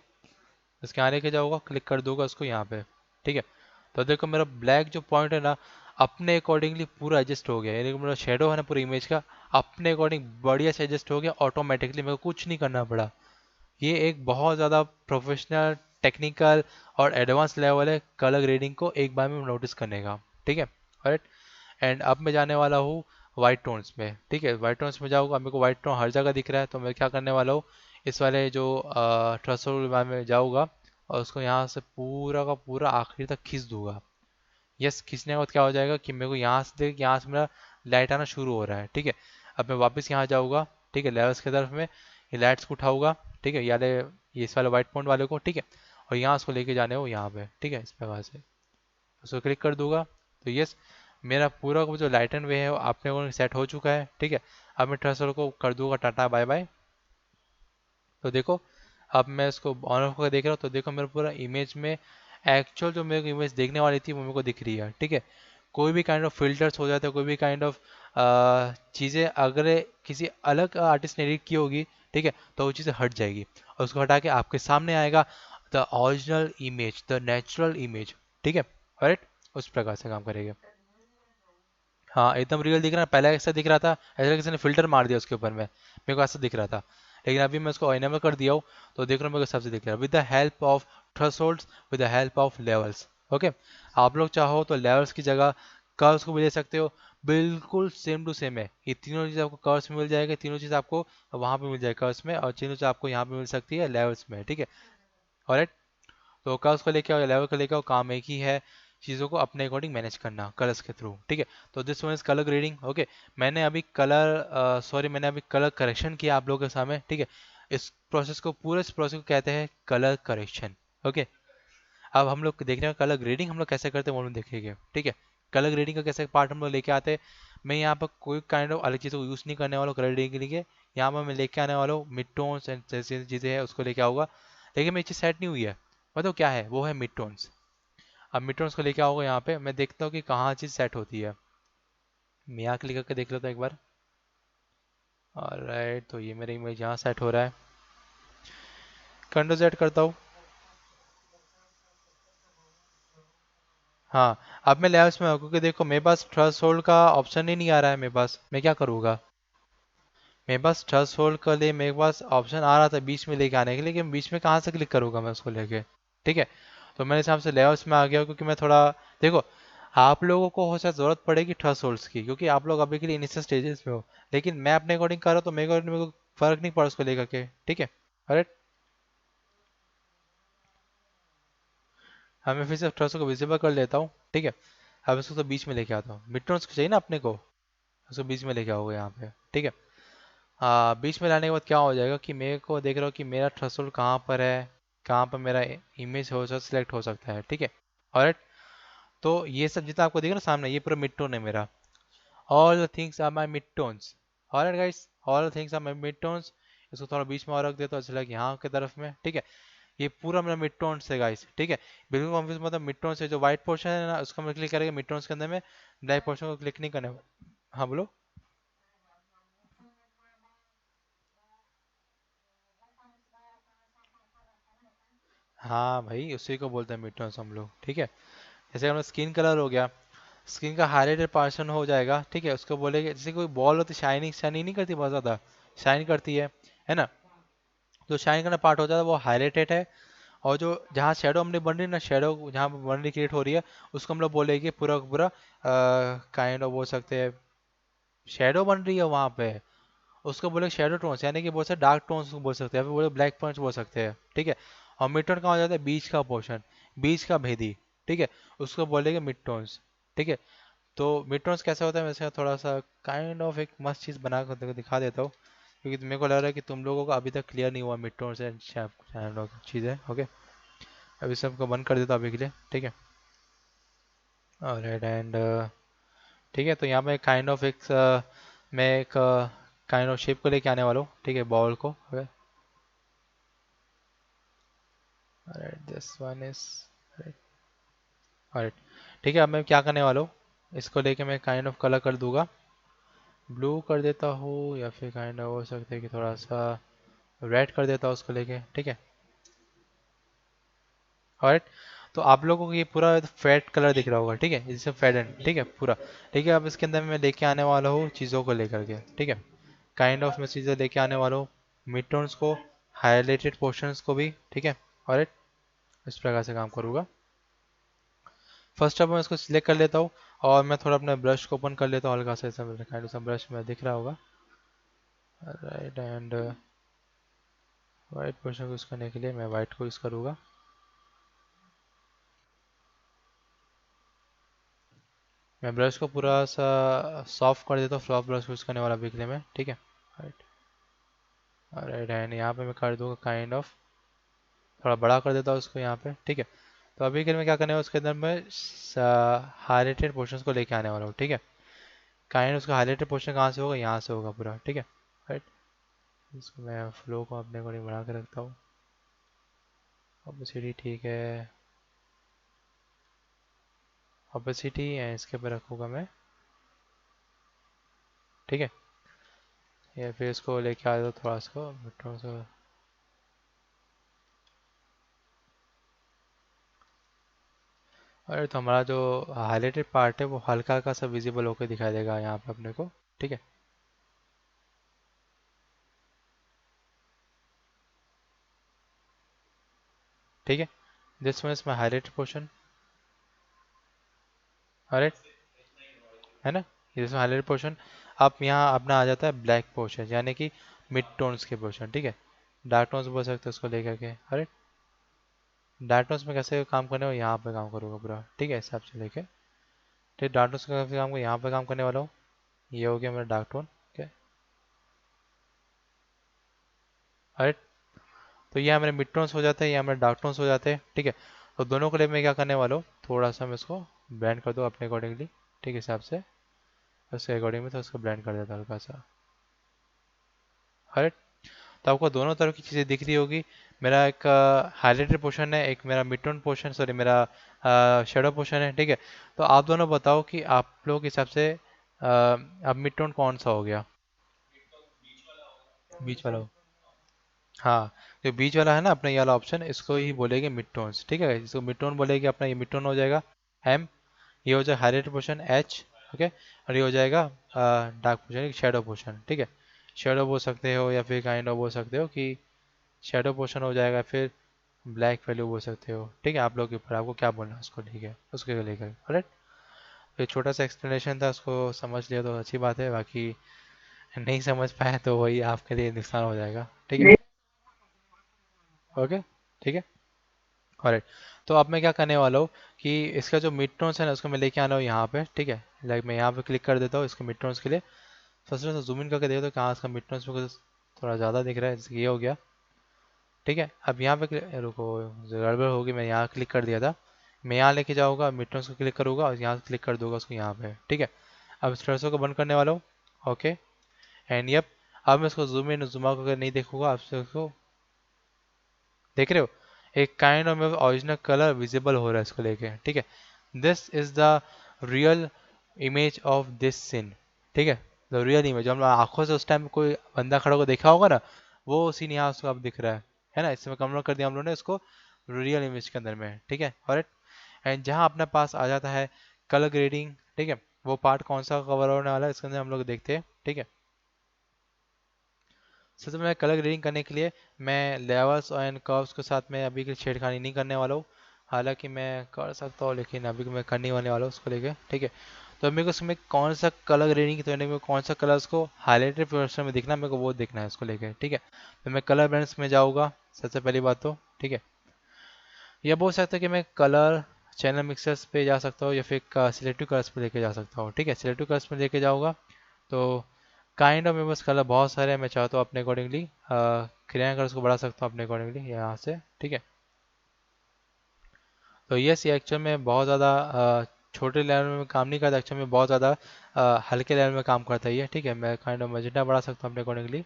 इसके आने के जाऊँगा, क्लिक कर दूंगा उसको यहाँ पे, ठीक है। तो देखो मेरा ब्लैक जो पॉइंट है ना, अपने अकॉर्डिंगली पूरा एडजस्ट हो गया, यानी कि मेरा शेडो है ना पूरी इमेज का, अपने अकॉर्डिंग बढ़िया से एडजस्ट हो गया ऑटोमेटिकली, मेरे को कुछ नहीं करना पड़ा। ये एक बहुत ज़्यादा प्रोफेशनल, टेक्निकल और एडवांस लेवल है कलर ग्रेडिंग को एक बार में नोटिस करने का, ठीक है, राइट। एंड अब मैं जाने वाला हूँ वाइट टोन्स में, ठीक है। वाइट टोन्स में जाऊँगा, मेरे को वाइट टोन हर जगह दिख रहा है, तो मैं क्या करने वाला हूँ, इस वाले जो थ्रेशोल्ड में जाऊँगा, और उसको यहाँ से पूरा का पूरा आखिरी तक खींच दूंगा। यस, खींचने के बाद क्या हो जाएगा कि मेरे को यहाँ से देख, यहाँ से मेरा लाइट आना शुरू हो रहा है, ठीक है। अब मैं वापस यहाँ जाऊँगा, ठीक है, लेवल्स की तरफ में, ये लाइट्स को उठाऊंगा, ठीक है, ये इस वाले वाइट पॉइंट वाले को, ठीक है, और यहाँ उसको लेके जाने हो यहाँ पे, ठीक है, इस प्रकार से उसको क्लिक कर दूंगा। तो यस, मेरा पूरा जो लाइट एंड वे है वो अपने को सेट हो चुका है, ठीक है। अब मैं थ्रेशोल्ड को कर दूंगा टाटा बाय बाय। तो देखो, अब मैं इसको ऑन ऑफ करके देख रहा हूँ, तो देखो मेरा पूरा इमेज में एक्चुअल जो मेरे को इमेज देखने वाली थी वो मेरे को दिख रही है, ठीक है। कोई भी काइंड ऑफ फिल्टर्स हो जाते हैं, कोई भी काइंड ऑफ चीज़ें अगर किसी अलग आर्टिस्ट ने एडिट की होगी, ठीक है, तो वो चीज़ें हट जाएगी, और उसको हटा के आपके सामने आएगा the original image, the natural image, ठीक है, राइट। उस प्रकार से काम करेगा। हाँ, एकदम रियल दिख रहा है, पहले ऐसा दिख रहा था, ऐसा किसी ने फिल्टर मार दिया उसके ऊपर में, मेरे को ऐसा दिख रहा था। लेकिन अभी मैं उसको इनेबल कर दिया हूँ, तो देख रहा हूँ मेरे को सबसे दिख रहा है, with the help of thresholds, with the help of levels. Okay, आप लोग चाहो तो लेवल्स की जगह कर्व्स को भी ले सकते हो, बिल्कुल सेम टू सेम है, ये तीनों चीज़ आपको कर्व्स में मिल जाएगा, तीनों चीज़ आपको वहाँ पे मिल जाएगा कर्व्स में, और तीनों चीज़ आपको यहाँ पे मिल सकती है लेवल्स में, ठीक है, ऑलराइट। तो कर्व्स को लेके आओ या लेवल को लेके आओ, काम एक ही है, चीज़ों को अपने अकॉर्डिंग मैनेज करना कलर्स के थ्रू, ठीक है। तो this one is colour grading. Okay, मैंने अभी कलर करेक्शन किया आप लोगों के सामने, ठीक है। इस प्रोसेस को कहते हैं कलर करेक्शन। ओके, अब हम लोग देख रहे हैं कलर ग्रेडिंग हम लोग कैसे करते हैं वो हम देखेंगे, ठीक है। कलर ग्रेडिंग का कैसे पार्ट हम लोग लेके आते हैं, मैं यहाँ पर कोई काइंड ऑफ अलग चीज़ों को यूज़ नहीं करने वाला हूँ कलर ग्रेडिंग के लिए। यहाँ पर मैं लेके आने वाला हूँ मिड टोन्स एंड जैसी चीज़ें हैं उसको लेके आऊँगा, लेकिन मेरी चीज़ सेट नहीं हुई है, मतलब क्या है वो है मिड टोन्स। अब मिड टोन्स को लेके आओगे यहाँ पे, मैं देखता हूँ कि कहाँ चीज़ सेट होती है। मैं यहाँ क्लिक करके देख लेता हूँ एक बार। ऑलराइट, तो ये मेरा इमेज यहाँ सेट हो रहा है, कंट्रोल सेट करता हूँ। हाँ, अब मैं लेयर्स में हूँ, क्योंकि देखो मेरे पास थ्रेशोल्ड का ऑप्शन ही नहीं आ रहा है मेरे पास, मैं क्या करूँगा। मेरे पास थ्रेशोल्ड के लिए मेरे पास ऑप्शन आ रहा था बीच में लेके आने के लिए, लेकिन बीच में कहाँ से क्लिक करूँगा मैं उसको लेके, ठीक है। तो मेरे हिसाब से लेयर्स में आ गया, क्योंकि मैं थोड़ा, देखो आप लोगों को हो शायद ज़रूरत पड़ेगी थ्रेशोल्ड्स की, क्योंकि आप लोग अभी के लिए इनिशियल स्टेजेस में हो, लेकिन मैं अपने अकॉर्डिंग कर रहा हूँ, तो मेरे को फर्क नहीं पड़ा उसको लेकर के, ठीक है, अरे। हाँ, मैं फिर से थ्रेशोल्ड को विजिबल कर लेता हूँ, ठीक है। अब इसको तो बीच में लेके आता हूँ, मिड टोन्स चाहिए ना अपने को, उसको बीच में लेके आओगे यहाँ पे, ठीक है। हाँ, बीच में लाने के बाद क्या हो जाएगा कि मेरे को देख रहा हूँ कि मेरा थ्रेशोल्ड कहाँ पर है, कहाँ पर मेरा इमेज हो सकता सिलेक्ट हो सकता है, ठीक है। ऑलराइट, तो ये सब जितना आपको दिख रहा है ना सामने, ये पूरा मिड टोन है मेरा। All the things are my mid tones. Alright guys, all the things are my mid tones. इसको थोड़ा बीच में और रख देता हूँ, अच्छा लगे यहाँ की तरफ में, ठीक है। ये पूरा मेरा मिड टोन्स है गाइस, ठीक है। बिल्कुल कंफ्यूज मतलब, मिड टोन्स है जो व्हाइट पोर्शन है ना, उसको मैं क्लिक करेंगे मिड टोन्स के अंदर में, ब्लैक पोर्शन को क्लिक नहीं करने। हाँ बोलो। हाँ भाई, उसी को बोलते हैं मिड टोन्स हम लोग, ठीक है। जैसे हमारा स्किन कलर हो गया, स्किन का हाईलाइटेड पर्सन हो जाएगा, ठीक है। उसको बोलेंगे जैसे कोई बॉल होती, शाइनिंग शाइनिंग नहीं करती बहुत ज़्यादा, शाइन करती है ना। जो शाइन करना पार्ट हो जाता है वो हाईलाइटेड है। और जो जहाँ शेडो हमने बन रही है ना, शेडो जहाँ बन रही क्रिएट हो रही है, उसको हम लोग बोलेंगे पूरा का पूरा काइंड ऑफ बोल सकते हैं, शेडो बन रही है वहाँ पे, उसको बोले शेडो टोन्स, यानी कि बोल सकते डार्क टोन्स बोल सकते हैं, या फिर बोले ब्लैक पॉइंट्स बोल सकते हैं, ठीक है। और मिड टोन कहाँ हो जाता है, बीच का पोर्शन, बीच का भेदी, ठीक है, उसको बोलेंगे मिड टोन्स, ठीक है। तो मिड टोन्स कैसा होता है, मैं इसका थोड़ा सा काइंड ऑफ एक मस्त चीज़ बना कर तेरे को दिखा देता हूँ, क्योंकि मेरे को लग रहा है कि तुम लोगों को अभी तक क्लियर नहीं हुआ मिड टोन्स एंड चीज़ें, ओके। अभी सबको बंद कर देता हूँ अभी के लिए, ठीक है। ऑलराइट एंड ठीक है, तो यहाँ पे काइंड ऑफ एक मैं एक काइंड ऑफ शेप को लेके आने वाला हूँ, ठीक है, बॉल को, okay. Alright, this one is alright, ठीक है। अब मैं क्या करने वाला हूँ, इसको लेके मैं काइंड ऑफ कलर कर दूंगा, ब्लू कर देता हूँ, या फिर काइंड ऑफ हो सकता है कि थोड़ा सा रेड कर देता हूँ उसको लेके, ठीक है। ऑलराइट, तो आप लोगों को ये पूरा फेड कलर दिख रहा होगा, ठीक है, जैसे फेड एंड, ठीक है पूरा, ठीक है। अब इसके अंदर मैं लेके आने वाला हूँ चीज़ों को लेकर के, ठीक है। काइंड ऑफ मैं चीज़ें लेके आने वाला हूँ, मिड टोन्स को, हाईलाइटेड पोर्शंस को भी, ठीक है। ऑलराइट, इस प्रकार से काम करूँगा। फर्स्ट ऑफ मैं इसको सिलेक्ट कर लेता हूँ, और मैं थोड़ा अपना ब्रश को ओपन कर लेता हूँ हल्का सा, ऐसा काइंड ऑफ ब्रश में दिख रहा होगा। राइट एंड वाइट पोर्शन को यूज़ करने के लिए मैं वाइट को यूज़ करूँगा। मैं ब्रश को पूरा सा सॉफ्ट कर देता हूँ, सॉफ्ट ब्रश यूज़ करने वाला बिकने में, ठीक है। राइट, राइट एंड यहाँ पे मैं कर दूँगा काइंड ऑफ, थोड़ा बड़ा कर देता हूँ उसको यहाँ पे, ठीक है। तो अभी के लिए मैं क्या करने वाला हूँ, उसके अंदर मैं हाईलाइटेड पोर्शंस को लेके आने वाला हूँ, ठीक है। काइंड उसका हाईलाइटेड पोर्शन कहाँ से होगा, यहाँ से होगा पूरा, ठीक है। राइट, इसको मैं फ्लो को अपने अकॉर्डिंग बना के रखता हूँ, ऑपेसिटी ठीक है, ऑपेसिटी इसके ऊपर रखूँगा मैं, ठीक है। या फिर इसको लेके आ जाओ थोड़ा सा थोड़ा सा। अरे तो हमारा जो हाईलाइटेड पार्ट है वो हल्का हल्का सा विजिबल होकर दिखाई देगा यहाँ पे अपने को, ठीक है। ठीक है, this one is my highlighted portion, right, है ना। ये इसमें हाईलाइटेड पोर्शन, आप यहाँ अपना आ जाता है ब्लैक पोर्शन, यानी कि मिड टोन्स के पोर्शन, ठीक है। डार्क टोन्स बोल सकते हो उसको लेकर के, अरे डार्क टोन्स में कैसे काम करने वाला, यहाँ पे काम करूँगा पूरा, ठीक है, हिसाब से लेके, ठीक। डार्क टोन्स का काम को यहाँ पे काम करने वाला हूँ, ये हो गया मेरा डार्क टोन, ठीक है। अरे तो ये हमारे मिड टोन्स हो जाते हैं, ये हमारे डार्क टोन्स हो जाते हैं, ठीक है। तो दोनों के लिए मैं क्या करने वाला हूँ, थोड़ा सा मैं इसको ब्लेंड कर दूँ अपने अकॉर्डिंगली, ठीक है, हिसाब से उसके अकॉर्डिंग में, तो उसको ब्लेंड कर देता हूँ हल्का सा। अरे तो आपको दोनों तरफ की चीज़ें दिख रही होगी। मेरा एक हाईलाइटेड पोर्शन है, एक मेरा मिड टोन पोर्शन, सॉरी मेरा शेडो पोर्शन है, ठीक है। तो आप दोनों बताओ कि आप लोगों के हिसाब से अब मिड टोन कौन सा हो गया, बीच वाला हो। हाँ, जो बीच वाला है ना अपना ये वाला ऑप्शन, इसको ही बोलेंगे मिड टोन्स, ठीक है। इसको मिड टोन बोलेंगे अपना, ये मिड टोन हो जाएगा एम, ये हो जाएगा हाईलाइटेड पोर्शन एच, ओके। और ये हो जाएगा डार्क पोर्शन, शेडो पोर्शन, ठीक है। शेडो बोल सकते हो, या फिर काइंड ऑफ बोल सकते हो कि शेडो पोर्शन हो जाएगा, फिर ब्लैक वैल्यू बोल सकते हो, ठीक है। आप लोग के ऊपर, आपको क्या बोलना है उसको, ठीक है, उसके लेकर, राइट। ये छोटा सा एक्सप्लेनेशन था, उसको समझ लिया तो अच्छी बात है, बाकी नहीं समझ पाया तो वही आपके लिए नुकसान हो जाएगा, ठीक है। ओके, ठीक है, ऑलराइट। तो अब मैं क्या करने वाला हूँ कि इसका जो मिड टोन्स है ना, उसको मैं लेके आना हूँ यहाँ पे, ठीक है। लाइक मैं यहाँ पे क्लिक कर देता हूँ इसको मिड टोन्स के लिए, सबसे पहले जूम इन करके देखो तो कहाँ इसका मिडटर्म्स में कुछ थोड़ा ज़्यादा दिख रहा है, जैसे कि ये हो गया। ठीक है, अब यहाँ पे रुको, जो गड़बड़ होगी, मैं यहाँ क्लिक कर दिया था। मैं यहाँ लेके जाऊँगा, मिडटर्म्स को क्लिक करूँगा और यहाँ से क्लिक कर दूंगा उसको यहाँ पे। ठीक है, अब इस कर्सर को बंद करने वाला हूँ। ओके, एंड यप, अब मैं इसको जूम इन जूम आउट करके नहीं देखूंगा, आपसे इसको देख रहे हो, एक kind of original colour visible हो रहा है इसको लेके। ठीक है, this is the real image of this scene. ठीक है, द रियल इमेज, हम लोग आंखों से उस टाइम कोई बंदा खड़ा होकर देखा होगा ना, वो सीन यहाँ उसको अब दिख रहा है ना। इसमें कन्वर्ट कर दिया हम लोगों ने इसको रियल इमेज के अंदर में। ठीक है, और एंड जहाँ अपने पास आ जाता है कलर ग्रेडिंग। ठीक है, वो पार्ट कौन सा कवर होने वाला है इसके अंदर हम लोग देखते हैं। ठीक है, सबसे पहले कलर ग्रेडिंग करने के लिए मैं लेवल्स एंड कर्व्स के साथ में अभी की छेड़खानी नहीं करने वाला हूँ। हालांकि मैं कर सकता हूँ, लेकिन अभी मैं करने वाले वाला हूँ उसको लेके। ठीक है, तो मेरे को उसमें कौन सा कलर ग्रेडिंग की, तो मेरे को कौन सा कलर उसको हाईलाइटेड पोर्शन में दिखना, मेरे को वो देखना है उसको लेके। ठीक है, तो मैं कलर ब्रांड्स में जाऊँगा सबसे पहली बात तो। ठीक है, यह बोल सकता है कि मैं कलर चैनल मिक्सर्स पे जा सकता हूँ या फिर सिलेक्टिव कलर्स पे लेके जा सकता हूँ। ठीक है, सिलेक्टिव कलर्स पे लेके जाऊँगा तो काइंड ऑफ मेरे पास कलर बहुत सारे हैं, मैं चाहता हूँ अपने अकॉर्डिंगली क्रेयन कलर्स को बढ़ा सकता हूँ अपने अकॉर्डिंगली यहाँ से। ठीक है, तो ये एक्चुअल में बहुत ज़्यादा छोटे लेवल में काम नहीं करता, एक्चुअल में बहुत ज़्यादा हल्के लेवल में काम करता है ये। ठीक है, मैं काइंड ऑफ मजेंटा बढ़ा सकता हूँ अपने अकॉर्डिंगली।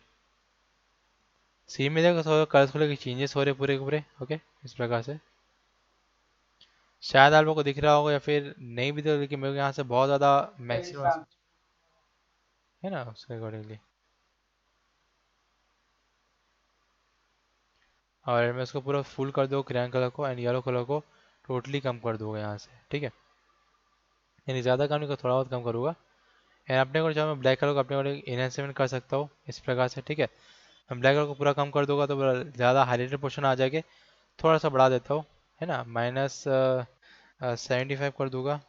सी में देखो थोड़ा कलर्स को लेकर चेंजेस हो रहे पूरे के पूरे। ओके, इस प्रकार से शायद आप लोगों को दिख रहा होगा या फिर नहीं भी, तो लेकिन मेरे को यहाँ से बहुत ज़्यादा मैक्सिमम है ना उसके अकॉर्डिंगली। और मैं इसको पूरा फुल कर दूँ क्रेयन कलर को, एंड येलो कलर को टोटली कम कर दूंगा यहाँ से। ठीक है, यानी ज़्यादा कम नहीं कर, थोड़ा बहुत कम करूँगा। एंड अपने को चाहे मैं ब्लैक कलर को अपने को इनहेंसमेंट कर सकता हूँ इस प्रकार से। ठीक है, मैं ब्लैक कलर को पूरा कम कर दूंगा तो पूरा ज़्यादा हाईलाइटेड पोर्शन आ जाएगा। थोड़ा सा बढ़ा देता हूँ, है ना, -75 कर दूंगा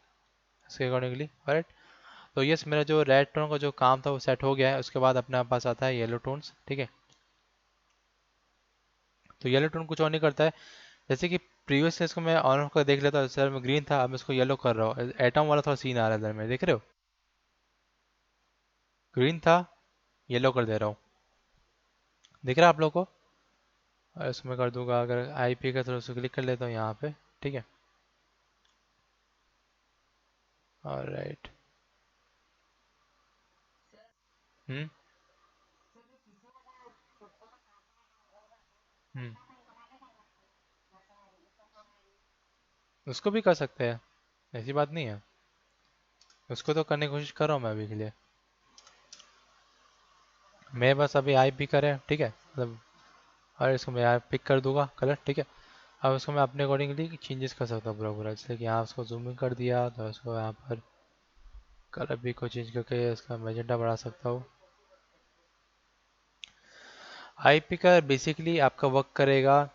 इसके अकॉर्डिंगली। राइट, तो यस, मेरा जो रेड टोन का जो काम था वो सेट हो गया है। उसके बाद अपने पास आता है येलो टोन्स। ठीक है, तो येलो टोन कुछ और नहीं करता है, जैसे कि प्रीवियस इसको मैं ऑन ऑफ कर देख लेता हूँ, सर में ग्रीन था, अब मैं इसको येलो कर रहा हूँ, एटम वाला थोड़ा सीन आ रहा है इधर में, देख रहे हो, ग्रीन था येलो कर दे रहा हूँ, दिख रहा है आप लोग को। और इसको मैं कर दूंगा, अगर आईपी का थोड़ा सा क्लिक कर लेता हूँ यहाँ पे। ठीक है, ऑलराइट। हम्म हम्म उसको भी कर सकते हैं, ऐसी बात नहीं है, उसको तो करने की कोशिश कर रहा हूँ मैं अभी के लिए। मैं बस अभी आईपी करे। ठीक है, मतलब, और इसको मैं यहाँ पिक कर दूंगा कलर। ठीक है, अब इसको मैं अपने अकॉर्डिंगली चेंजेस कर सकता हूँ पूरा पूरा, जैसे कि यहाँ उसको जूम इन कर दिया तो इसको यहाँ पर कलर भी को चेंज करके इसका मैजेंटा बढ़ा सकता हूँ। आईपी का बेसिकली आपका वर्क करेगा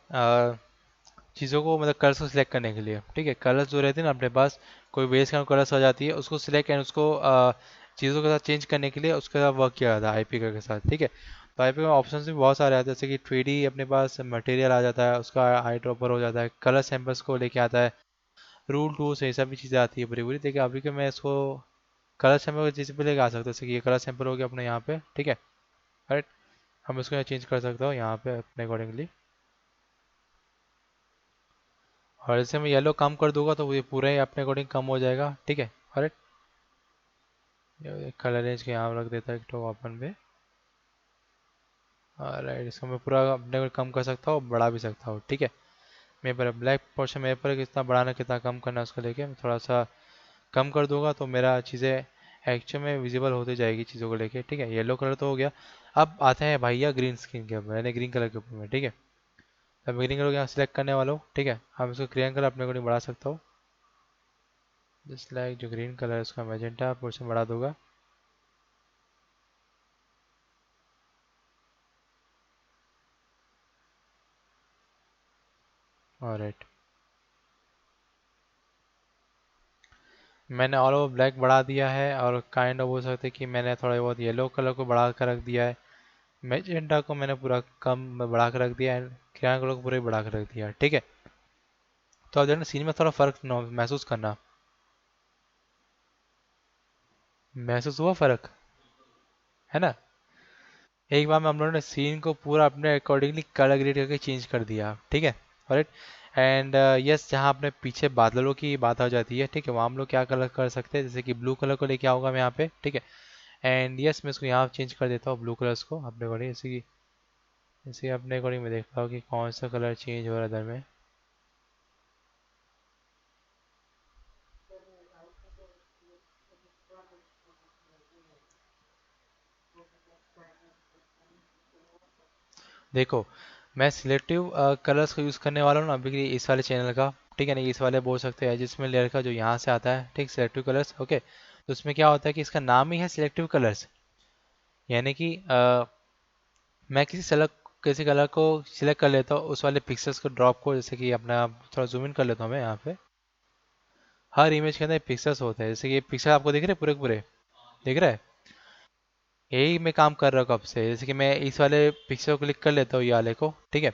चीज़ों को, मतलब कलर्स को सिलेक्ट करने के लिए। ठीक है, कलर्स जो रहते हैं ना अपने पास, कोई बेस का कलर्स आ जाती है, उसको सिलेक्ट एंड उसको चीज़ों के साथ चेंज करने के लिए उसके साथ वर्क किया जाता है आईपी के साथ। ठीक है, तो आईपी में ऑप्शन भी बहुत सारे आते हैं, जैसे कि 3D अपने पास मटेरियल आ जाता है, उसका आई ड्रॉपर हो जाता है, कलर सैंपल्स को लेके आता है, रूल टूल्स, ये सब भी चीज़ें आती है पूरी पूरी। देखिए अभी के मैं इसको कलर सैंपल की चीज़ पे लेके आ सकता हूँ, जैसे कि ये कलर सैंपल हो गया अपने यहाँ पे। ठीक है, राइट, हम इसको यहाँ चेंज कर सकता हूँ यहाँ पे अपने अकॉर्डिंगली। और जैसे मैं येलो कम कर दूंगा तो ये पूरा ही अपने अकॉर्डिंग कम हो जाएगा। ठीक है, करेक्ट, कलर रेंज के यहाँ रख देता है एक तो ओपन पे। राइट, इसको मैं पूरा अपने को कम कर सकता हूँ, बढ़ा भी सकता हूँ। ठीक है, मेरे पर ब्लैक पोर्शन मेरे पर कितना बढ़ाना कितना कम करना है उसको लेके मैं थोड़ा सा कम कर दूंगा तो मेरा चीज़ें एक्चुअल में विजिबल होती जाएगी चीज़ों को लेके। ठीक है, येलो कलर तो हो गया। अब आते हैं भैया ग्रीन स्क्रीन के ऊपर, मैंने ग्रीन कलर के ऊपर में। ठीक है, अब ग्रीन कलर को यहाँ सिलेक्ट करने वाला हूँ। ठीक है, अब इसको क्रिएट कलर अपने को नहीं बढ़ा सकता हूँ, जस्ट लाइक जो ग्रीन कलर है उसका मैजेंटा पोर्शन बढ़ा दूंगा। ऑलराइट, मैंने ऑल ओवर ब्लैक बढ़ा दिया है, और काइंड ऑफ बोल सकते हैं कि मैंने थोड़ा बहुत येलो कलर को बढ़ा कर रख दिया है, मैजेंटा को मैंने पूरा कम बढ़ा कर रख दिया है, क्रियान कलर को पूरा ही बढ़ा कर रख दिया है। ठीक है, तो अब देखना सीन में थोड़ा फर्क महसूस करना, महसूस हुआ फर्क है ना। एक बार में हम लोगों ने सीन को पूरा अपने अकॉर्डिंगली कलर ग्रेड करके चेंज कर दिया, ठीक है। राइट। एंड यस, जहाँ अपने पीछे बादलों की बात आ जाती है, ठीक है, वहाँ हम लोग क्या कलर कर सकते हैं, जैसे कि ब्लू कलर को लेके आऊँगा मैं यहाँ पे, ठीक है। एंड यस, मैं इसको यहाँ चेंज कर देता हूँ ब्लू कलर्स को अपने अकॉर्डिंग, जैसे कि अपने अकॉर्डिंग मैं देखता हूँ कि कौन सा कलर चेंज हो रहा है इधर में। देखो, मैं सिलेक्टिव कलर्स को यूज़ करने वाला हूँ ना अभी के लिए इस वाले चैनल का, ठीक है ना, इस वाले बोल सकते हैं जिसमें लेयर का जो यहाँ से आता है, ठीक, सिलेक्टिव कलर्स, ओके। तो उसमें क्या होता है कि इसका नाम ही है सिलेक्टिव कलर्स, यानी कि मैं किसी कलर को सिलेक्ट कर लेता हूँ, उस वाले पिक्सल्स को ड्रॉप को, जैसे कि अपना थोड़ा जूम इन कर लेता हूँ मैं यहाँ पे। हर इमेज के अंदर पिक्सल्स होते हैं, जैसे कि ये पिक्सल आपको दिख रहे हैं पूरे के पूरे, दिख रहा है। यही मैं काम कर रहा हूँ कब से, जैसे कि मैं इस वाले पिक्सल को क्लिक कर लेता हूँ ये वाले को, ठीक है।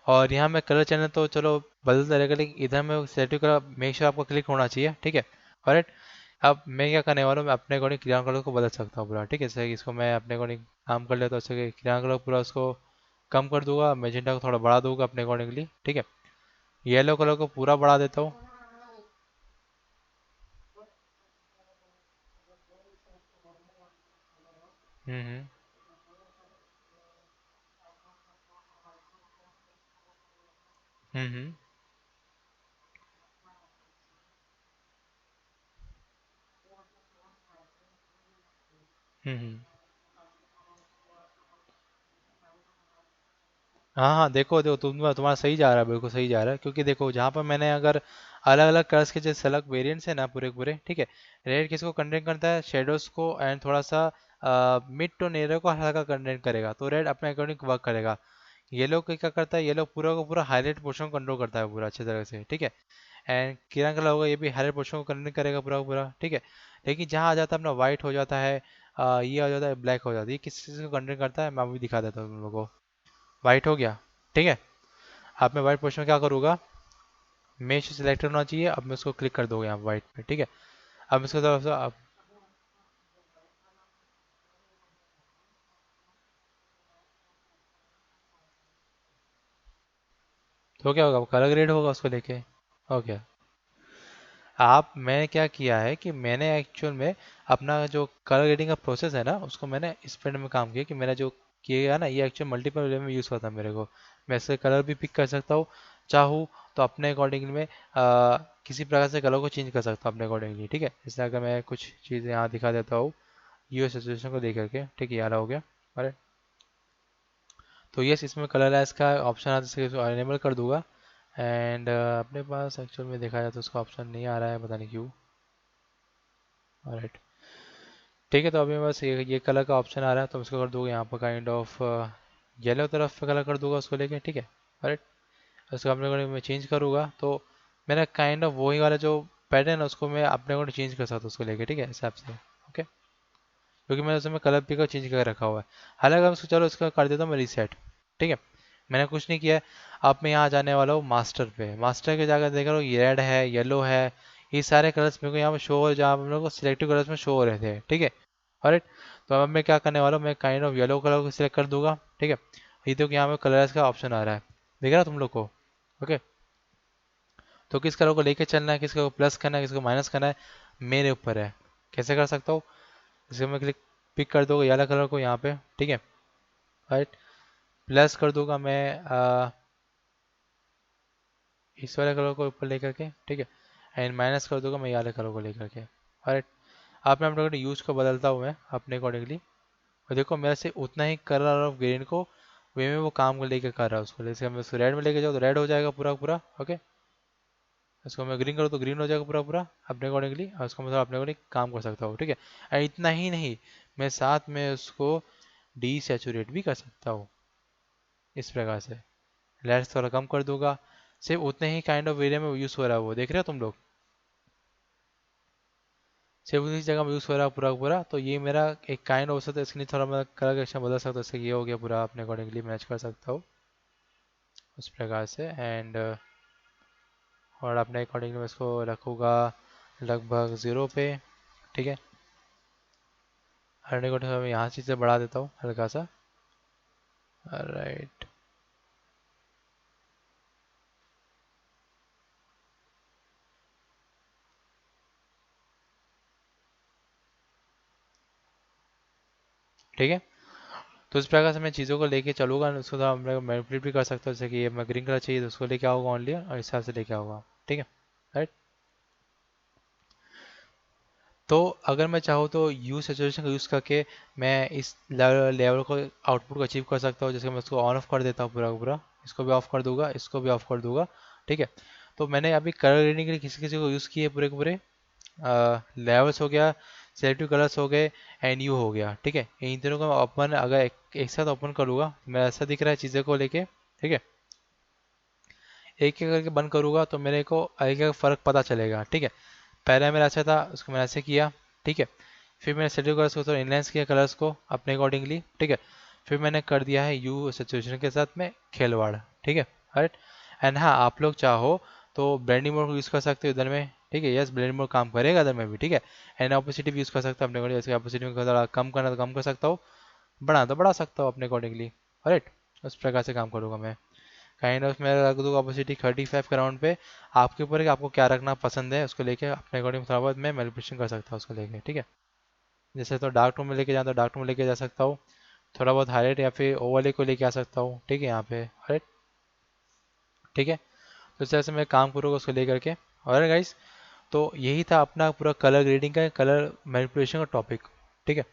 और यहाँ मैं कलर चैनल तो चलो बदलता रहेगा, लेकिन इधर में सेलेक्टिव कलर मेक श्योर आपको क्लिक होना चाहिए, ठीक है। ऑलराइट। अब मैं क्या करने वाला हूँ, मैं अपने अकॉर्डिंग क्रिया कलर को बदल सकता हूँ पूरा, ठीक है। जैसे कि इसको मैं अपने अकॉर्डिंग काम कर लेता हूँ, जैसे कि क्रिया कलर पूरा उसको कम कर दूंगा, मैजेंटा को थोड़ा बढ़ा दूंगा अपने अकॉर्डिंगली, ठीक है। येलो कलर को पूरा बढ़ा देता हूँ। हम्म। हम्म। हम्म। हाँ हाँ, देखो देखो, तुम्हारा सही जा रहा है, बिल्कुल सही जा रहा है, क्योंकि देखो जहाँ पर मैंने अगर अलग अलग कलर्स के जो सेलेक्ट वेरिएंट्स है ना पूरे के पूरे, ठीक है। रेड किसको कंटेंट करता है, शेडोज को, एंड थोड़ा सा मिड टोन एरिया को हल्का कंटेंट करेगा, तो रेड अपने अकॉर्डिंग वर्क करेगा। येलो क्या करता है, येलो पूरा को पूरा हाईलाइट पोर्शन को कंट्रोल करता है पूरा अच्छे तरह से, ठीक है। एंड किरण कलर होगा, ये भी हाईलाइट पोर्शन को कंटेंट करेगा पूरा का पूरा, ठीक है। लेकिन जहाँ आ जाता है अपना व्हाइट हो जाता है, ये हो जाता है ब्लैक हो जाता है, ये किस चीज़ को कंटेंट करता है मैं अभी दिखा देता हूँ तुम लोगों को। व्हाइट हो गया, ठीक है। अब मैं व्हाइट पोर्शन में क्या करूँगा, मेश सेलेक्ट होना चाहिए, अब मैं उसको क्लिक कर दूंगा यहाँ व्हाइट पे, ठीक है। अब इसको थोड़ा सा अब तो क्या होगा, कलर ग्रेड होगा उसको लेके। ओके। आप मैंने क्या किया है कि मैंने एक्चुअल में अपना जो कलर ग्रेडिंग का प्रोसेस है ना, उसको मैंने इस फ्रेंड में काम किया कि मेरा जो किया ना, ये एक्चुअल मल्टीपल वे में यूज़ होता है मेरे को। मैं इससे कलर भी पिक कर सकता हूँ, चाहूँ तो अपने अकॉर्डिंग में किसी प्रकार से कलर को चेंज कर सकता हूँ अपने अकॉर्डिंगली, ठीक है। जैसे अगर मैं कुछ चीज़ें यहाँ दिखा देता हूँ, यूएस सिचुएशन को देख करके, ठीक है, ये वाला हो गया। अरे, तो यस, इसमें कलर है इसका ऑप्शन आता है, इसको इसको अनेबल कर दूंगा। एंड अपने पास एक्चुअल में देखा जाए तो उसका ऑप्शन नहीं आ रहा है, पता नहीं क्यों। ऑलराइट, ठीक है, तो अभी बस ये कलर का ऑप्शन आ रहा है, तो मैं इसको कर दूंगा यहाँ पर काइंड ऑफ येलो तरफ पे कलर कर दूंगा उसको लेके, ठीक है। ऑलराइट। उसको अपने को मैं चेंज करूँगा तो मेरा काइंड ऑफ वही वाला जो पैटर्न है उसको मैं अपने को चेंज कर सकता हूँ उसको लेके, ठीक है, हिसाब से, ओके। क्योंकि मैंने उसमें कलर पिकर चेंज कर रखा हुआ है। हालांकि अब उसको चलो इसका कर देता हूँ मैं रीसेट, ठीक है। मैंने कुछ नहीं किया है। अब मैं यहाँ जाने वाला हूँ मास्टर पे, मास्टर के जाकर देख रहा हूँ ये रेड है, येलो है, ये सारे कलर्स मेरे को यहाँ पर शो हो, जहाँ हम लोग को सिलेक्टिव कलर्स में शो हो रहे थे, ठीक है। ऑलराइट। तो अब मैं क्या करने वाला हूँ, मैं काइंड ऑफ येलो कलर को सिलेक्ट कर दूंगा, ठीक है। ये तो यहाँ पे कलर्स का ऑप्शन आ रहा है, दिख रहा है तुम लोग को, ओके। तो किस कलर को लेके चलना है, किसको प्लस करना है, किसको माइनस करना है, मेरे ऊपर है। कैसे कर सकता हूँ, इसको मैं क्लिक पिक कर दूंगा येलो कलर को यहाँ पे, ठीक है। राइट। प्लस कर दूंगा मैं इस वाले कलर को ऊपर लेकर के, ठीक है। एंड माइनस कर दूंगा मैं ये वाले कलर को लेकर के। राइट। आप मैं अपने यूज को बदलता हूँ मैं अपने अकॉर्डिंगली, और देखो मेरा से उतना ही कलर ऑफ ग्रीन को वे में वो काम को लेकर कर रहा है उसको, जैसे मैं उसको रेड में लेके जाऊँ तो रेड हो जाएगा पूरा पूरा, ओके। इसको मैं ग्रीन करूँ तो ग्रीन हो जाएगा पूरा पूरा अपने अकॉर्डिंगली, और उसको मतलब अपने अकॉर्डिंग काम कर सकता हूँ, ठीक है। और इतना ही नहीं, मैं साथ में उसको डी सेचूरेट भी कर सकता हूँ इस प्रकार से। लेयर्स थोड़ा कम कर दूंगा, सिर्फ उतने ही काइंड ऑफ एरिया में यूज़ हो रहा है वो, देख रहे हो तुम लोग, सिर्फ उसी जगह में यूज़ हो रहा है पूरा का पूरा। तो ये मेरा एक काइंड ऑफ सकता है, इसके लिए थोड़ा मैं कलर करेक्शन बदल सकता हूँ, जैसे ये हो गया पूरा अपने अकॉर्डिंगली मैच कर सकता हूँ उस प्रकार से। एंड और अपने अकॉर्डिंगली मैं इसको रखूँगा लगभग 0 पे, ठीक है। अर्निंग को मैं यहाँ से बढ़ा देता हूँ हल्का सा। राइट। ठीक है, तो इस प्रकार से मैं चीज़ों को लेके चलूंगा, उसको थोड़ा मैं मैनिपुलेट भी कर सकता हूँ, जैसे कि ये मैं ग्रीन कलर चाहिए तो उसको लेके आऊँगा ऑनली, और इस हिसाब से लेके आऊँगा। ठीक है। राइट। तो अगर मैं चाहूँ तो यू सिचुएशन का यूज़ करके मैं इस लेवल को आउटपुट को अचीव कर सकता हूँ। जैसे मैं इसको ऑन ऑफ कर देता हूँ पूरा का पूरा, इसको भी ऑफ कर दूंगा, इसको भी ऑफ कर दूंगा। ठीक है। तो मैंने अभी कलर ग्रेडिंग के लिए किसी किसी को यूज़ किए पूरे के पूरे, लेवल्स हो गया, सेलेक्टिव कलर्स हो गए, एंड यू हो गया। ठीक है, इन तीनों को मैं ओपन अगर एक साथ ओपन करूँगा तो मेरा ऐसा दिख रहा है चीज़ों को लेके। ठीक है, एक एक करके बंद करूँगा तो मेरे को एक एक फ़र्क पता चलेगा। ठीक है, पहले मेरा ऐसा था, उसको मैंने ऐसे किया। ठीक है, फिर मैंने सेलेक्टिव कलर्स को थोड़ा इनलाइंस किया कलर्स को अपने अकॉर्डिंगली। ठीक है, फिर मैंने कर दिया है यू सिचुएशन के साथ में खेलवाड़। ठीक है। राइट। एंड हाँ, आप लोग चाहो तो ब्लेंडिंग मोड को यूज़ कर सकते हो इधर में। ठीक है, यस ब्लेंडिंग मोड काम करेगा इधर में भी। ठीक है, एंड ऑपोसिटी भी यूज़ कर सकता हूँ अपने अकॉर्डिंग, जैसे ऑपोसिटी में थोड़ा कम करना तो कम कर सकता हूँ, बढ़ा तो बढ़ा सकता हूँ अपने अकॉर्डिंगली। राइट, उस प्रकार से काम करूँगा मैं। काइंड ऑफ मैं रख दूँगा ऑपोसिटी 35 के राउंड पे। आपके ऊपर है कि आपको क्या रखना पसंद है, उसको लेके अपने अकॉर्डिंग थोड़ा बहुत मैं मैनिपुलेशन कर सकता हूँ उसको लेके। ठीक है, जैसे तो डार्क टोन में लेके जाऊँ तो डार्क टोन में लेके जा सकता हूँ, थोड़ा बहुत हाईलाइट या फिर ओवरले को लेके आ सकता हूँ। ठीक है, यहाँ पे। राइट। ठीक है, तो इस तरह से मैं काम करूँगा उसको लेकर के। और गाइस, तो यही था अपना पूरा कलर ग्रेडिंग का, कलर मैनिपुलेशन का टॉपिक। ठीक है,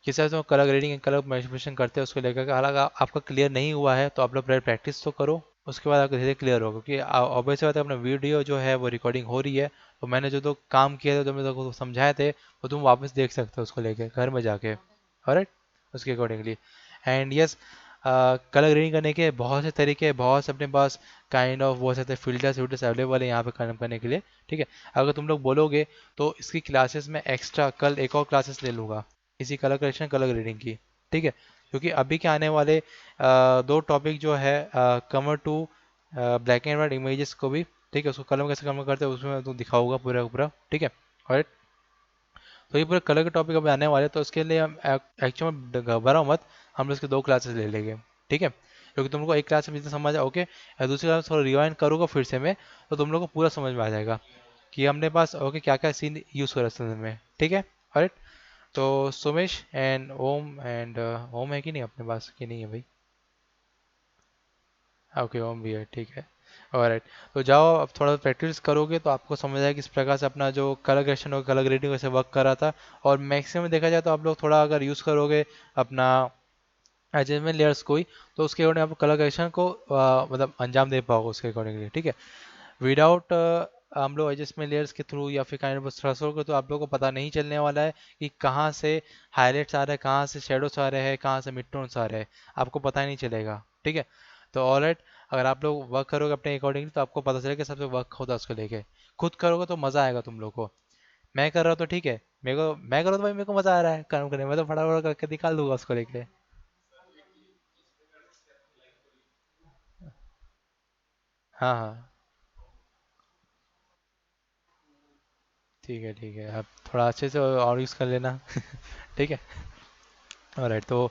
किस तरह से कलर ग्रेडिंग कलर मैनिपुलेशन करते हैं उसको लेकर के। हालांकि आपका क्लियर नहीं हुआ है तो आप लोग प्रैक्टिस तो करो, उसके बाद आपको धीरे धीरे क्लियर होगा। क्योंकि ऑब्वियस बात है, अपना वीडियो जो है वो रिकॉर्डिंग हो रही है, तो मैंने जो तो काम किया था, जो मैं तो समझाए थे, वो तुम वापस देख सकते हो उसको लेके घर में जाके। ऑलराइट, उसके accordingly. And yes, colour grading करने के बहुत से तरीके, बहुत से अपने पास काइंड ऑफ वो सकते फिल्टर्स विल्टर्स अवेलेबल है यहाँ पे काम करने के लिए। ठीक है, अगर तुम लोग बोलोगे तो इसकी क्लासेस में एक्स्ट्रा कल एक और क्लासेस ले लूँगा, इसी कलर करेक्शन कलर ग्रेडिंग की। ठीक है, क्योंकि अभी के आने वाले दो टॉपिक जो है, कमर to black and white images को भी, ठीक है, उसको कलर कैसे कन्वर्ट करते हैं उसमें मैं तो दिखाऊंगा पूरा का पूरा। ठीक है। और तो ये पूरे कलर के टॉपिक अभी आने वाले हैं, तो उसके लिए हम एक्चुअल में घबराओ मत, हम लोग इसके दो क्लासेस ले लेंगे। ठीक है, क्योंकि तुम लोग को एक क्लास में जितना समझ ओके, और दूसरी क्लास में थोड़ा रिवाइंड करूँगा फिर से मैं, तो तुम लोग को पूरा समझ में आ जाएगा कि हमने पास ओके क्या क्या सीन यूज़ करा समझ में। ठीक है। और तो सुमेश एंड ओम, एंड ओम है कि नहीं अपने पास, कि नहीं है भाई? ओके, ओम भी है, ठीक है। ऑलराइट, तो जाओ अब थोड़ा प्रैक्टिस करोगे तो आपको समझ आएगा किस प्रकार से अपना जो कलर ग्रेडेशन और कलर ग्रेडिंग वैसे वर्क कर रहा था। और मैक्सिमम देखा जाए तो आप लोग थोड़ा अगर यूज़ करोगे अपना एडजस्टमेंट लेयर्स को ही, तो उसके अकॉर्डिंग आप कलर ग्रेडेशन को मतलब अंजाम दे पाओगे उसके अकॉर्डिंगली। ठीक है, विदाउट हम लोग एडजस्टमेंट लेयर्स के थ्रू या फिर काइंड ऑफ थ्रेशोल्ड को, तो आप लोगों को पता नहीं चलने वाला है कि कहाँ से हाईलाइट्स आ रहे हैं, कहाँ से शेडोस आ रहे हैं, कहाँ से मिड टोन्स आ रहे हैं, आपको पता ही नहीं चलेगा। ठीक है, तो ऑलराइट, अगर आप लोग वर्क करोगे अपने अकॉर्डिंगली तो आपको पता चलेगा कि सबसे वर्क होता है उसको लेके। खुद करोगे तो मज़ा आएगा तुम लोग को। मैं कर रहा हूँ तो ठीक है, मेरे को मैं करूँ तो भाई मेरे को मज़ा आ रहा है काम करने में, मैं तो फटाफट करके निकाल दूंगा उसको लेके। हाँ हाँ, ठीक है ठीक है, आप थोड़ा अच्छे से और यूज़ कर लेना। ठीक है। ऑलराइट, तो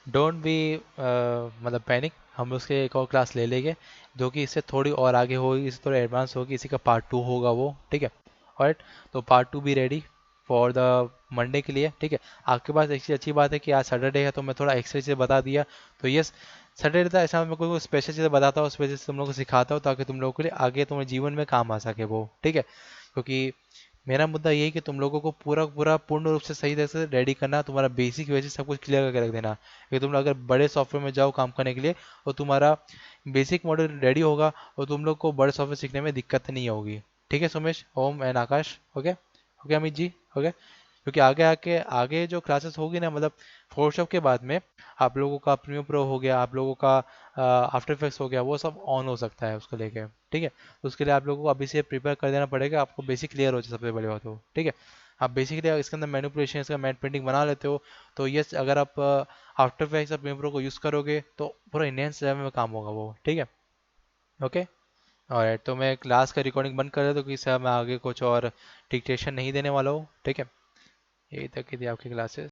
डोंट बी मतलब पैनिक, हम उसके एक और क्लास ले लेंगे जो कि इससे थोड़ी और आगे होगी, इससे थोड़ी एडवांस होगी, इसी का पार्ट टू होगा वो। ठीक है। ऑलराइट, तो पार्ट टू भी रेडी फॉर द मंडे के लिए। ठीक है, आपके पास एक चीज़ अच्छी बात है कि आज सैटरडे है, तो मैं थोड़ा एक्स्ट्रा चीज़ें बता दिया। तो यस, सैटरडे था ऐसा मैं कोई स्पेशल चीज़ें बताता हूँ, स्पेशल तुम लोगों को सिखाता हूँ ताकि तुम लोगों के लिए आगे तुम्हारे जीवन में काम आ सके वो। ठीक है, क्योंकि मेरा मुद्दा ये है कि तुम लोगों को पूरा पूरा पूर्ण रूप से सही तरह से रेडी करना, तुम्हारा बेसिक बेसिक सब कुछ क्लियर करके रख देना, कि तुम लोग अगर बड़े सॉफ्टवेयर में जाओ काम करने के लिए और तुम्हारा बेसिक मॉडल रेडी होगा, और तुम लोग को बड़े सॉफ्टवेयर सीखने में दिक्कत नहीं होगी। ठीक है Sumesh, Om and Akash, okay. Okay Amit ji, okay. क्योंकि आगे आके आगे जो क्लासेस होगी ना, मतलब फोटोशॉप के बाद में आप लोगों का प्रीमियर प्रो हो गया, आप लोगों का आफ्टर इफेक्ट्स हो गया, वो सब ऑन हो सकता है उसको लेके। ठीक है, तो उसके लिए आप लोगों को अभी से प्रिपेयर कर देना पड़ेगा, आपको बेसिक क्लियर हो जाए सबसे बड़ी बात हो। ठीक है, आप बेसिकली इसके अंदर मैनिपुलेशन, इसका मैट पेंटिंग बना लेते हो, तो यस, अगर आप आफ्टर इफेक्ट्स और प्रीमियर प्रो को यूज़ करोगे तो पूरा इंडियंस लेवल में काम होगा वो। ठीक है, ओके। और तो मैं क्लास का रिकॉर्डिंग बंद कर देता हूँ, क्योंकि सर मैं आगे कुछ और डिक्टेशन नहीं देने वाला हूँ। ठीक है, यही तक की थी आपकी क्लासेस।